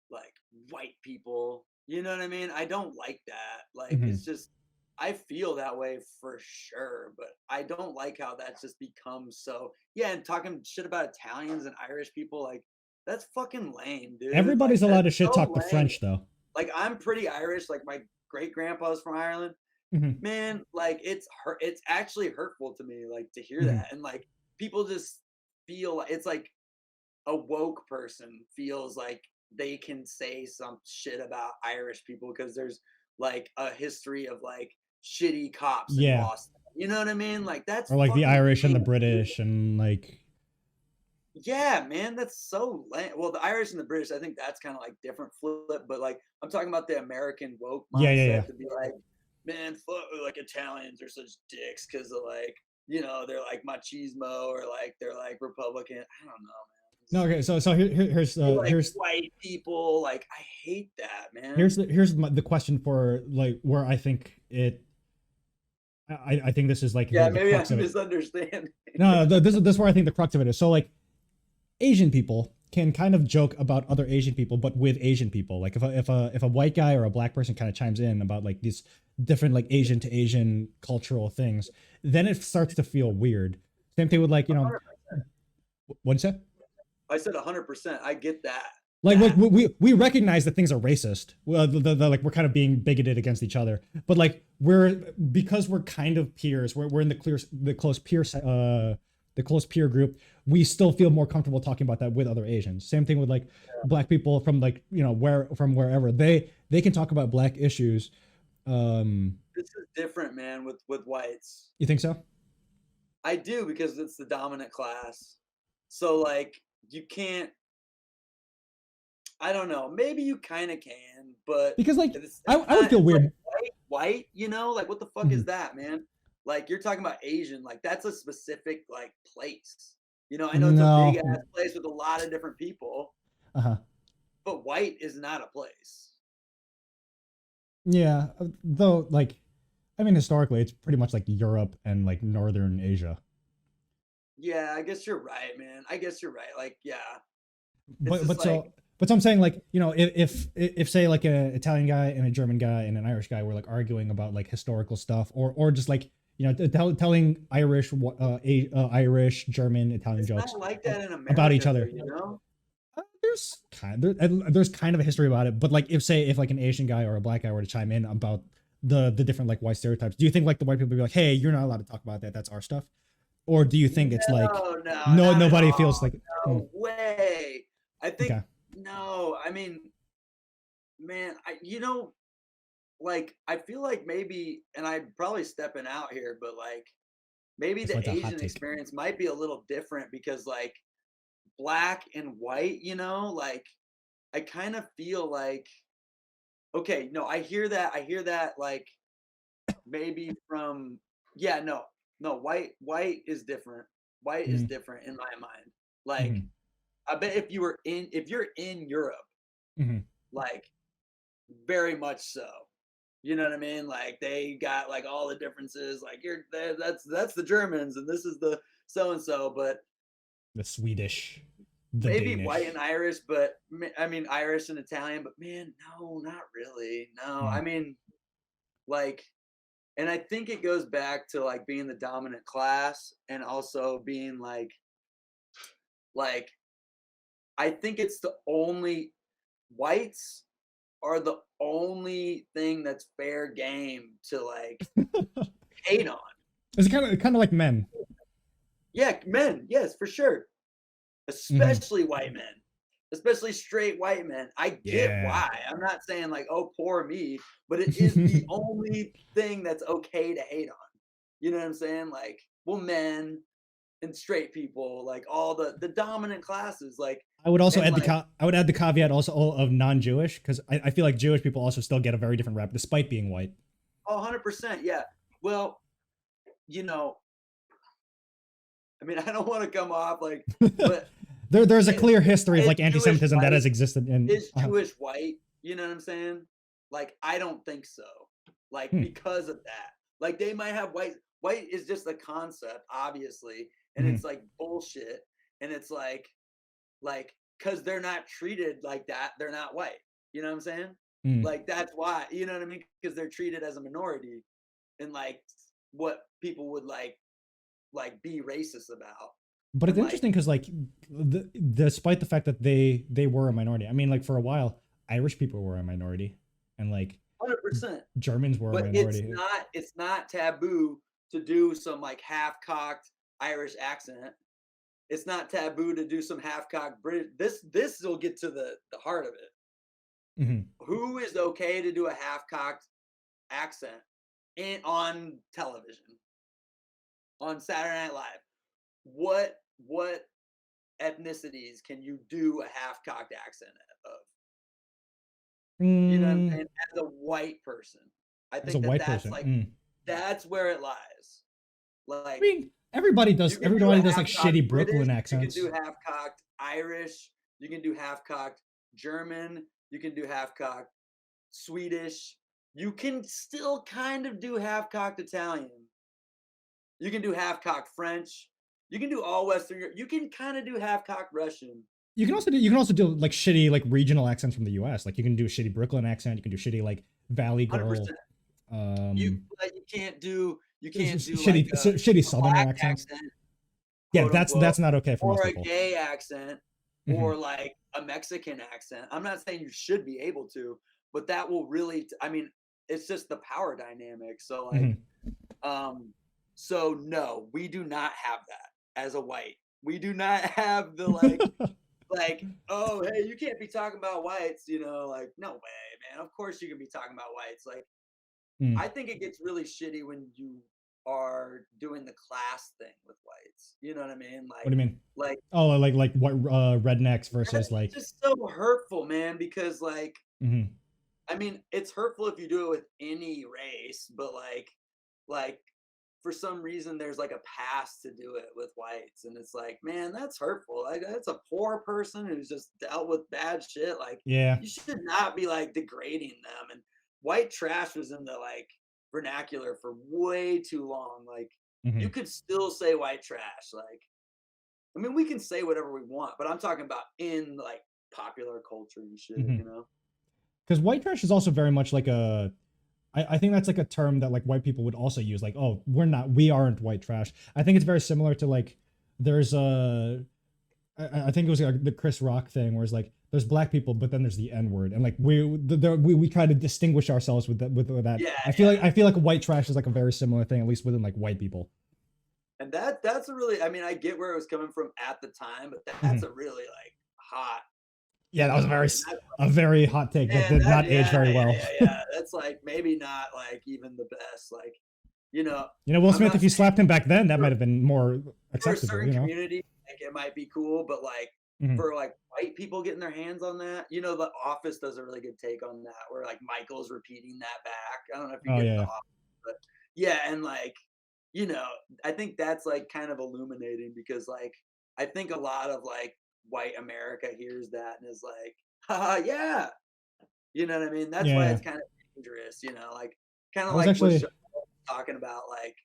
like white people. You know what I mean? I don't like that. Like it's just I feel that way for sure, but I don't like how that's just become so and talking shit about Italians and Irish people, like that's fucking lame, dude. Everybody's like, allowed to shit talk lame. the French though. Like I'm pretty Irish, like my great grandpa's from Ireland. Man, like it's actually hurtful to me, like to hear that. And like people just feel it's like a woke person feels like they can say some shit about Irish people because there's like a history of like shitty cops in Boston. You know what I mean? Like that's or like the Irish and the British and like yeah, man, that's so lame. Well, the Irish and the British, I think that's kind of like different flip, but like I'm talking about the American woke mindset to be like, man, fuck, like Italians are such dicks because of like they're like machismo or like they're like Republican. I don't know, man. No, okay, so here's like here's white people. Like I hate that, man. Here's the question for like where I think it. I think this is like maybe I'm misunderstanding. No, this is where I think the crux of it is. So like, Asian people can kind of joke about other Asian people, but with Asian people. Like if a white guy or a black person kind of chimes in about like these different like Asian to Asian cultural things, then it starts to feel weird. Same thing with like 100%. What'd you say? I said 100%. I get that. Like we recognize that things are racist. Well, like we're kind of being bigoted against each other, but like because we're kind of peers. We're in the close peer group. We still feel more comfortable talking about that with other Asians. Same thing with like black people from like wherever they can talk about black issues. This is different, man. With whites. You think so? I do, because it's the dominant class. So like you can't. I don't know. Maybe you kind of can, but because like I would feel weird. Like white, like what the fuck is that, man? Like you're talking about Asian, like that's a specific like place. I know it's a big ass place with a lot of different people. But white is not a place. Yeah, though, like, I mean, historically, it's pretty much like Europe and like Northern Asia. Yeah, I guess you're right, man. I guess you're right. Like, yeah. But so I'm saying, like, if say like an Italian guy and a German guy and an Irish guy were like arguing about like historical stuff, or just like telling Irish, German, Italian jokes not like that in America, about each other. there's kind of a history about it, but like if like an Asian guy or a black guy were to chime in about the different like white stereotypes, do you think like the white people would be like, hey, you're not allowed to talk about that, that's our stuff? Or do you think it's like nobody feels like no way. I think okay. no, I mean, man, like I feel like maybe, and I'm probably stepping out here, but like maybe It's the like a hot Asian take. experience might be a little different because like black and white, like I kind of feel like okay, no, I hear that like maybe from white is different. White is different in my mind. Like I bet if you're in Europe, like very much so. You know what I mean? Like they got like all the differences. Like that's the Germans and this is the so and so, but The Swedish, the maybe Danish. white and Irish, but I mean Irish and Italian, but man, no, not really. No, I mean, like, and I think it goes back to like being the dominant class and also being like I think it's the only whites are the only thing that's fair game to like hate on. It's kind of like men. Yeah, men, yes, for sure. Especially white men, especially straight white men. I get why. I'm not saying like, oh, poor me, but it is the only thing that's okay to hate on. You know what I'm saying? Like, well, men and straight people, like all the dominant classes, like I would also add the caveat also of non-Jewish, because I feel like Jewish people also still get a very different rap despite being white. Oh, 100%. Yeah. Well, I mean, I don't want to come off like, but there's a clear history of like anti-Semitism that has existed in. Is Jewish white? You know what I'm saying? Like, I don't think so. Like, because of that. Like, they might have white. White is just a concept, obviously, and it's like bullshit. And it's like, because they're not treated like that, they're not white. You know what I'm saying? Like, that's why. You know what I mean? Because they're treated as a minority, and like what people would like be racist about. But it's interesting because like despite the fact that they were a minority, I mean, like for a while Irish people were a minority and like 100% Germans were a minority. It's not taboo to do some like half-cocked Irish accent. It's not taboo to do some half-cocked British. This will get to the heart of it. Who is okay to do a half-cocked accent on television? On Saturday Night Live, what ethnicities can you do a half-cocked accent of? You know what I'm saying? As a white person, I think that's like that's where it lies. Like, I mean, everybody does like shitty Brooklyn British, accents. You can do half-cocked Irish. You can do half-cocked German. You can do half-cocked Swedish. You can still kind of do half-cocked Italian. You can do half-cocked French. You can do all Western Europe. You can kind of do half-cocked Russian. You can also do like shitty like regional accents from the U.S. Like you can do a shitty Brooklyn accent. You can do shitty like Valley Girl. 100%. You can't do shitty Southern accents. Yeah, that's not okay for most people. Or a gay accent, or like a Mexican accent. I'm not saying you should be able to, but that will really. I mean, it's just the power dynamic. So like, So no, we do not have that as a white. We do not have the like, oh, hey, you can't be talking about whites, like, no way, man. Of course you can be talking about whites. Like, I think it gets really shitty when you are doing the class thing with whites. You know what I mean? Like, what do you mean? Like, oh, like what rednecks versus like. It's just so hurtful, man, because like, I mean, it's hurtful if you do it with any race, but like for some reason there's like a pass to do it with whites, and it's like, man, that's hurtful. Like, that's a poor person who's just dealt with bad shit. Like, yeah, you should not be like degrading them. And white trash was in the like vernacular for way too long. Like, you could still say white trash. Like, I mean, we can say whatever we want, but I'm talking about in like popular culture and shit, because white trash is also very much like I think that's like a term that like white people would also use, like, oh, we aren't white trash. I think it's very similar to like, there's I think it was like the Chris Rock thing where it's like, there's black people, but then there's the N word, and like we try to distinguish ourselves with that. Yeah, I feel like white trash is like a very similar thing, at least within like white people. And that's a really, I mean, I get where it was coming from at the time, but that's a really like hot. Yeah, that was a very hot take that did not age very well. Yeah, that's like maybe not like even the best. Like, Will Smith, if you slapped him back then, that might have been more acceptable. For a certain community, like it might be cool, but like for like white people getting their hands on that, The Office does a really good take on that, where like Michael's repeating that back. I don't know if you get The Office, but yeah, and like I think that's like kind of illuminating, because like I think a lot of like white America hears that and is like, haha, yeah. You know what I mean? That's why it's kind of dangerous, like kind of like what talking about, like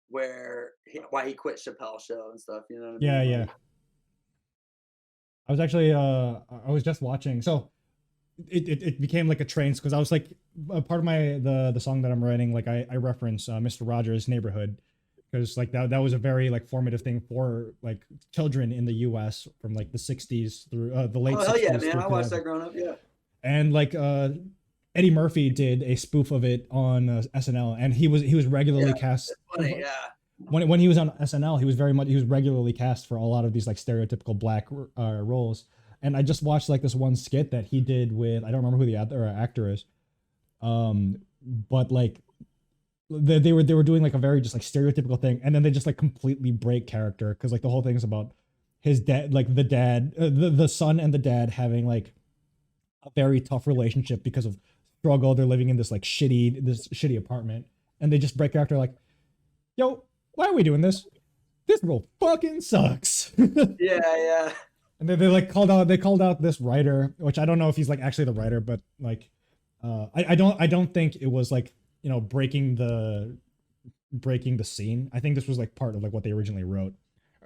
why he quit Chappelle's show and stuff, you know what I mean? Yeah. I was actually I was just watching, so it became like a train, because I was like, a part of the song that I'm writing, like I reference Mr. Rogers' Neighborhood, because like that was a very like formative thing for like children in the US from like the 60s through the late 60s. Oh yeah, man, I watched that growing up. Yeah. And like Eddie Murphy did a spoof of it on SNL, and he was regularly cast. Funny, yeah. When he was on SNL, he was regularly cast for a lot of these like stereotypical black roles. And I just watched like this one skit that he did with, I don't remember who the other actor is, but like they were doing like a very just like stereotypical thing, and then they just like completely break character, because like the whole thing is about his dad, like the son and the dad having like a very tough relationship because of struggle. They're living in this shitty apartment, and they just break character like, yo, why are we doing this? This role fucking sucks. Yeah. And they called out this writer, which I don't know if he's like actually the writer, but like I don't think it was like breaking the scene. I think this was like part of like what they originally wrote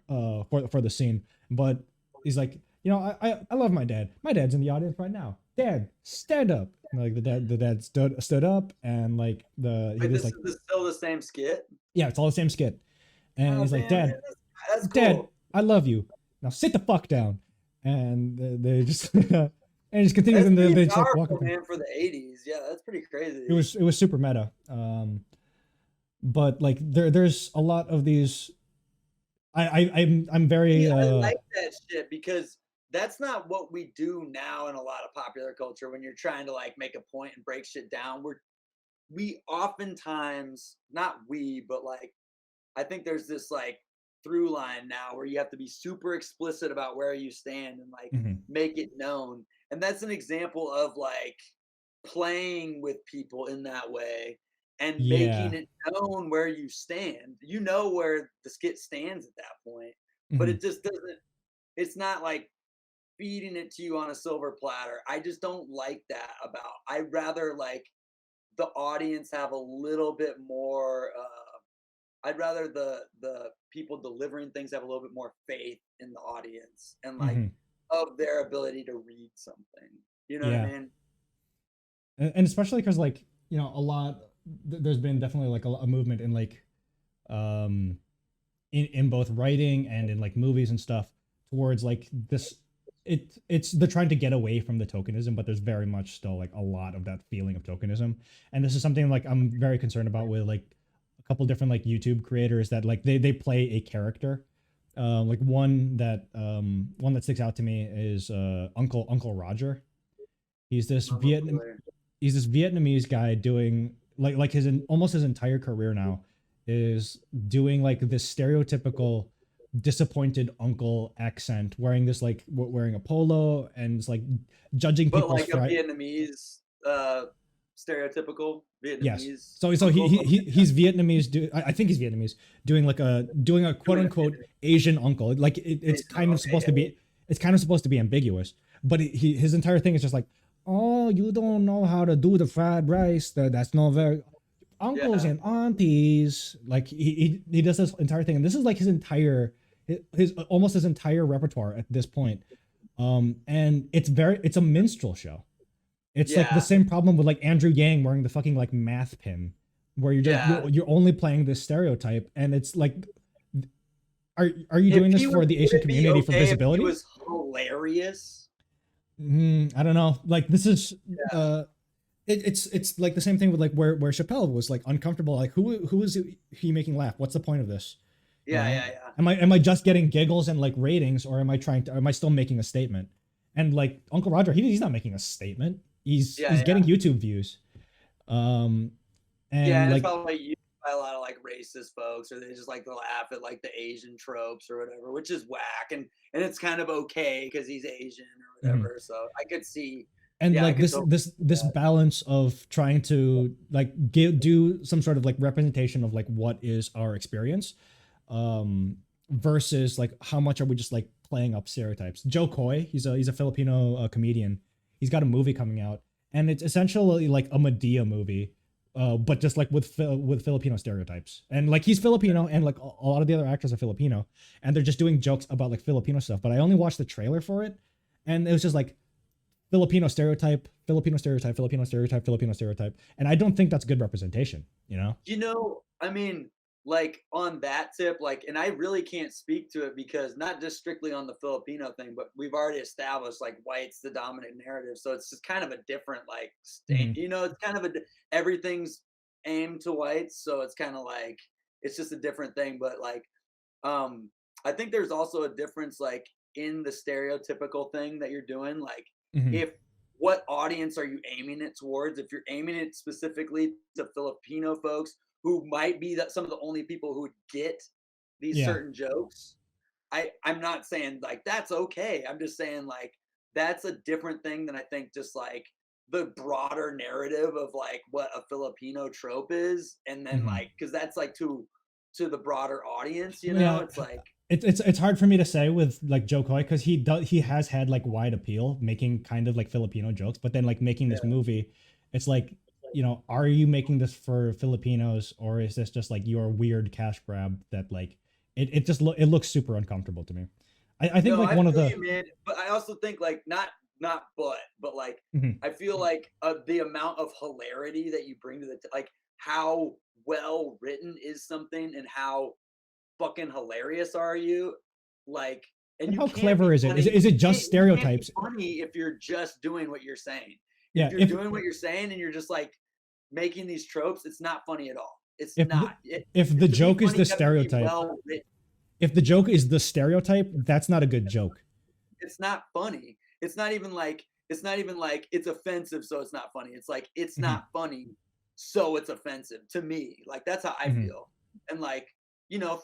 for the scene. But he's like, I love my dad. My dad's in the audience right now. Dad, stand up. And like the dad stood up, and like this is still the same skit? Yeah, it's all the same skit. And he's like, Dad, that's cool. Dad, I love you. Now sit the fuck down. And they just and it just continues, and they just like walk man for the 80s. Yeah, that's pretty crazy. It was super meta. But like there's a lot of these. I'm very I like that shit, because that's not what we do now in a lot of popular culture. When you're trying to like make a point and break shit down, we oftentimes, not we, but like I think there's this like through line now where you have to be super explicit about where you stand and like make it known. And that's an example of like playing with people in that way and making it known where you stand. You know where the skit stands at that point, but it just doesn't, it's not like feeding it to you on a silver platter. I just don't like that I'd rather like the audience have a little bit more I'd rather the people delivering things have a little bit more faith in the audience and like of their ability to read something. You know what I mean? And especially because like, a lot, there's been definitely like a movement in like in both writing and in like movies and stuff towards like this. They're trying to get away from the tokenism, but there's very much still like a lot of that feeling of tokenism. And this is something like I'm very concerned about with like a couple different like YouTube creators that like they play a character. Like one that sticks out to me is Uncle Roger. He's this Vietnamese guy doing like almost his entire career now is doing like this stereotypical disappointed uncle accent, wearing a polo and it's like judging people like a Vietnamese stereotypical Vietnamese. Yes. So he's Vietnamese. I think he's Vietnamese doing a quote unquote Asian uncle. Like it's kind of supposed to be ambiguous, but his entire thing is just like, oh, you don't know how to do the fried rice. That's not very uncles and aunties. Like he does this entire thing, and this is like his almost his entire repertoire at this point. And it's a minstrel show. It's like the same problem with like Andrew Yang wearing the fucking like math pin, where you're only playing this stereotype, and it's like, are you doing this for the Asian community for visibility? It was hilarious? I don't know. Like this is it's like the same thing with like where Chappelle was like uncomfortable. Like who is he making laugh? What's the point of this? Yeah, You know? yeah. Am I just getting giggles and like ratings, or am I still making a statement? And like Uncle Roger, he's not making a statement. He's getting YouTube views. And it's like probably used by a lot of like racist folks, or they just like to laugh at like the Asian tropes or whatever, which is whack, and it's kind of okay because he's Asian or whatever. So I could see. And Yeah, like this balance of trying to like do some sort of like representation of like what is our experience, versus like how much are we just like playing up stereotypes. Joe Coy, he's a Filipino comedian. He's got a movie coming out, and it's essentially like a Medea movie, but just like with Filipino stereotypes. And like he's Filipino, and like a lot of the other actors are Filipino, and they're just doing jokes about like Filipino stuff. But I only watched the trailer for it, and it was just like Filipino stereotype, Filipino stereotype, Filipino stereotype, Filipino stereotype. And I don't think that's good representation, you know? I mean, like on that tip, like, and I really can't speak to it because not just strictly on the Filipino thing, but we've already established like white's the dominant narrative. So it's just kind of a different like state, it's kind of everything's aimed to whites. So it's kind of like, it's just a different thing. But like, I think there's also a difference like in the stereotypical thing that you're doing. Like, if what audience are you aiming it towards? If you're aiming it specifically to Filipino folks who might be some of the only people who would get these certain jokes, I'm not saying like that's okay. I'm just saying like that's a different thing than I think just like the broader narrative of like what a Filipino trope is, and then like because that's like to the broader audience, it's like. It's hard for me to say with like Joe Coy because he has had like wide appeal making kind of like Filipino jokes, but then like making this movie, it's like, are you making this for Filipinos, or is this just like your weird cash grab that like it looks super uncomfortable to me. I think like one of the man, but I also think like not but like I feel like the amount of hilarity that you bring to like how well written is something and how fucking hilarious are you, like, and how clever is it? Is it just stereotypes? It funny if you're just doing what you're saying. Yeah, if you're doing what you're saying and you're just like making these tropes, it's not funny at all. It's not. If the joke is the stereotype, if the joke is the stereotype, that's not a good joke. It's not funny. It's not even like it's offensive, so it's not funny. It's like it's not funny, so it's offensive to me. Like that's how I feel. And like,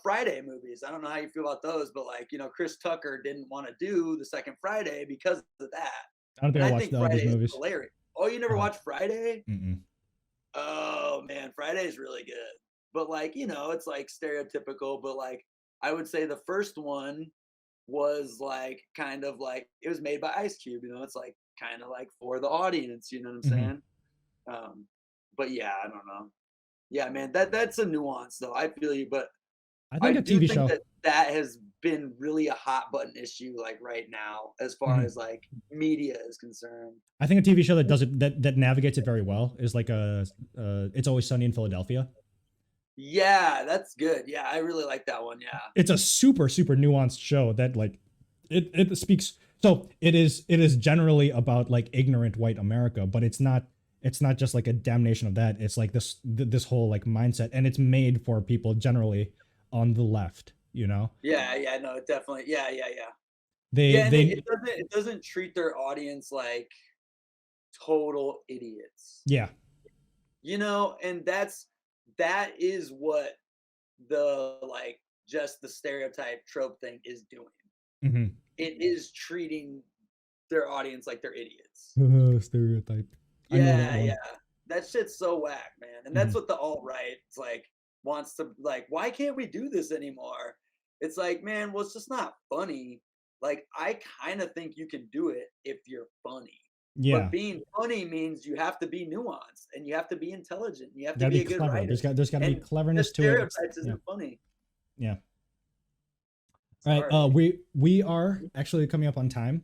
Friday movies, I don't know how you feel about those, but like, Chris Tucker didn't want to do the second Friday because of that. I don't think I watched Friday those movies. Hilarious. Oh, you never watched Friday? Mm-mm. Oh man, Friday is really good. But like, it's like stereotypical, but like I would say the first one was like kind of like it was made by Ice Cube, it's like kind of like for the audience, you know what I'm saying? But yeah, I don't know. Yeah, man, that's a nuance though. I feel you, but I think a TV show that has been really a hot button issue like right now as far as like media is concerned. I think a TV show that does it that navigates it very well is like It's Always Sunny in Philadelphia. Yeah, that's good. Yeah, I really like that one. Yeah, it's a super nuanced show that like it speaks. So it is generally about like ignorant white America, but it's not just like a damnation of that. It's like this whole like mindset, and it's made for people generally on the left, Yeah, no, it definitely. Yeah. It doesn't treat their audience like total idiots. Yeah. And that is what the like just the stereotype trope thing is doing. It is treating their audience like they're idiots. Stereotype. Yeah. That shit's so whack, man. And that's what the alt-right like wants to like, why can't we do this anymore? It's like, man, well, it's just not funny. Like, I kind of think you can do it if you're funny. Yeah. But being funny means you have to be nuanced and you have to be intelligent. You have to be a good writer. There's got to be cleverness to it. Stereotypes isn't funny. Yeah. All right. We are actually coming up on time.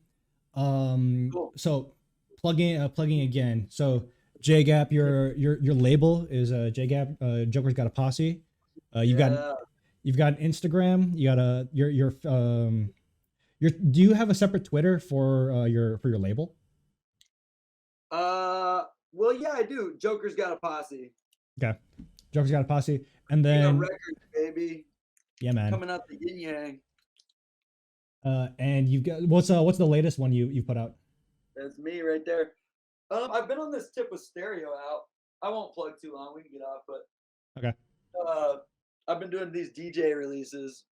Cool. So plugging again. So JGAP, your label is JGAP. Joker's Got a Posse. You've got Instagram. You got Do you have a separate Twitter for your label? Well, yeah, I do. Joker's got a posse. Okay, Joker's got a posse, and We got then records, baby. yeah, man. Coming out the yin yang. And you've got what's the latest one you've put out? That's me right there. I've been on this tip with stereo out. I won't plug too long. We can get off, but Okay. I've been doing these DJ releases.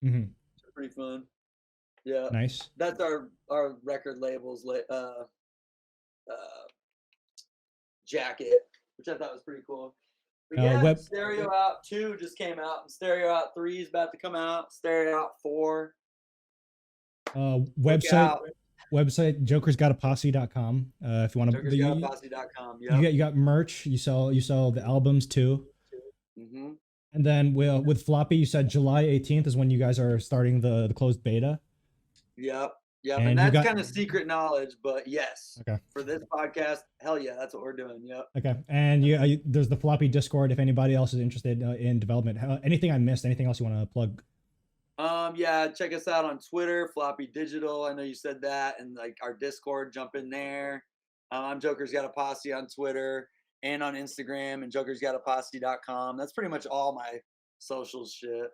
Mm-hmm. It's pretty fun. Yeah. Nice. That's our record label's jacket, which I thought was pretty cool. But yeah, Stereo Out 2 just came out, and Stereo Out 3 is about to come out. Stereo Out 4. Website jokersgotaposse.com. If you want to, jokersgotaposse.com. Yeah. You got merch. You sell the albums too. Mm-hmm. And then with Floppy, you said July 18th is when you guys are starting the closed beta. Yep. And that's kind of secret knowledge, but yes. Okay. For this podcast, hell yeah, that's what we're doing. Yep. Okay. And there's the Floppy Discord if anybody else is interested in development. Anything I missed? Anything else you want to plug? Yeah, check us out on Twitter, Floppy Digital. I know you said that, and like our Discord, jump in there. I'm Joker's Got a Posse on Twitter and on Instagram, and jokersgotaposse.com. That's pretty much all my social shit.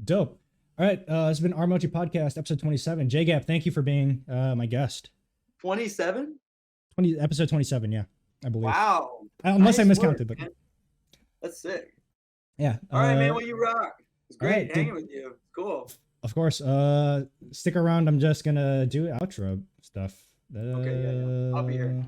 Dope. All right, this has been our Mochi Podcast, episode 27. JGAP, thank you for being my guest. 27? Episode 27, yeah, I believe. Wow. Unless I miscounted, but that's sick. Yeah. All right, man. Well, you rock. It's great right, hanging with you. Cool. Of course. Stick around. I'm just gonna do outro stuff. Okay. Yeah. I'll be here.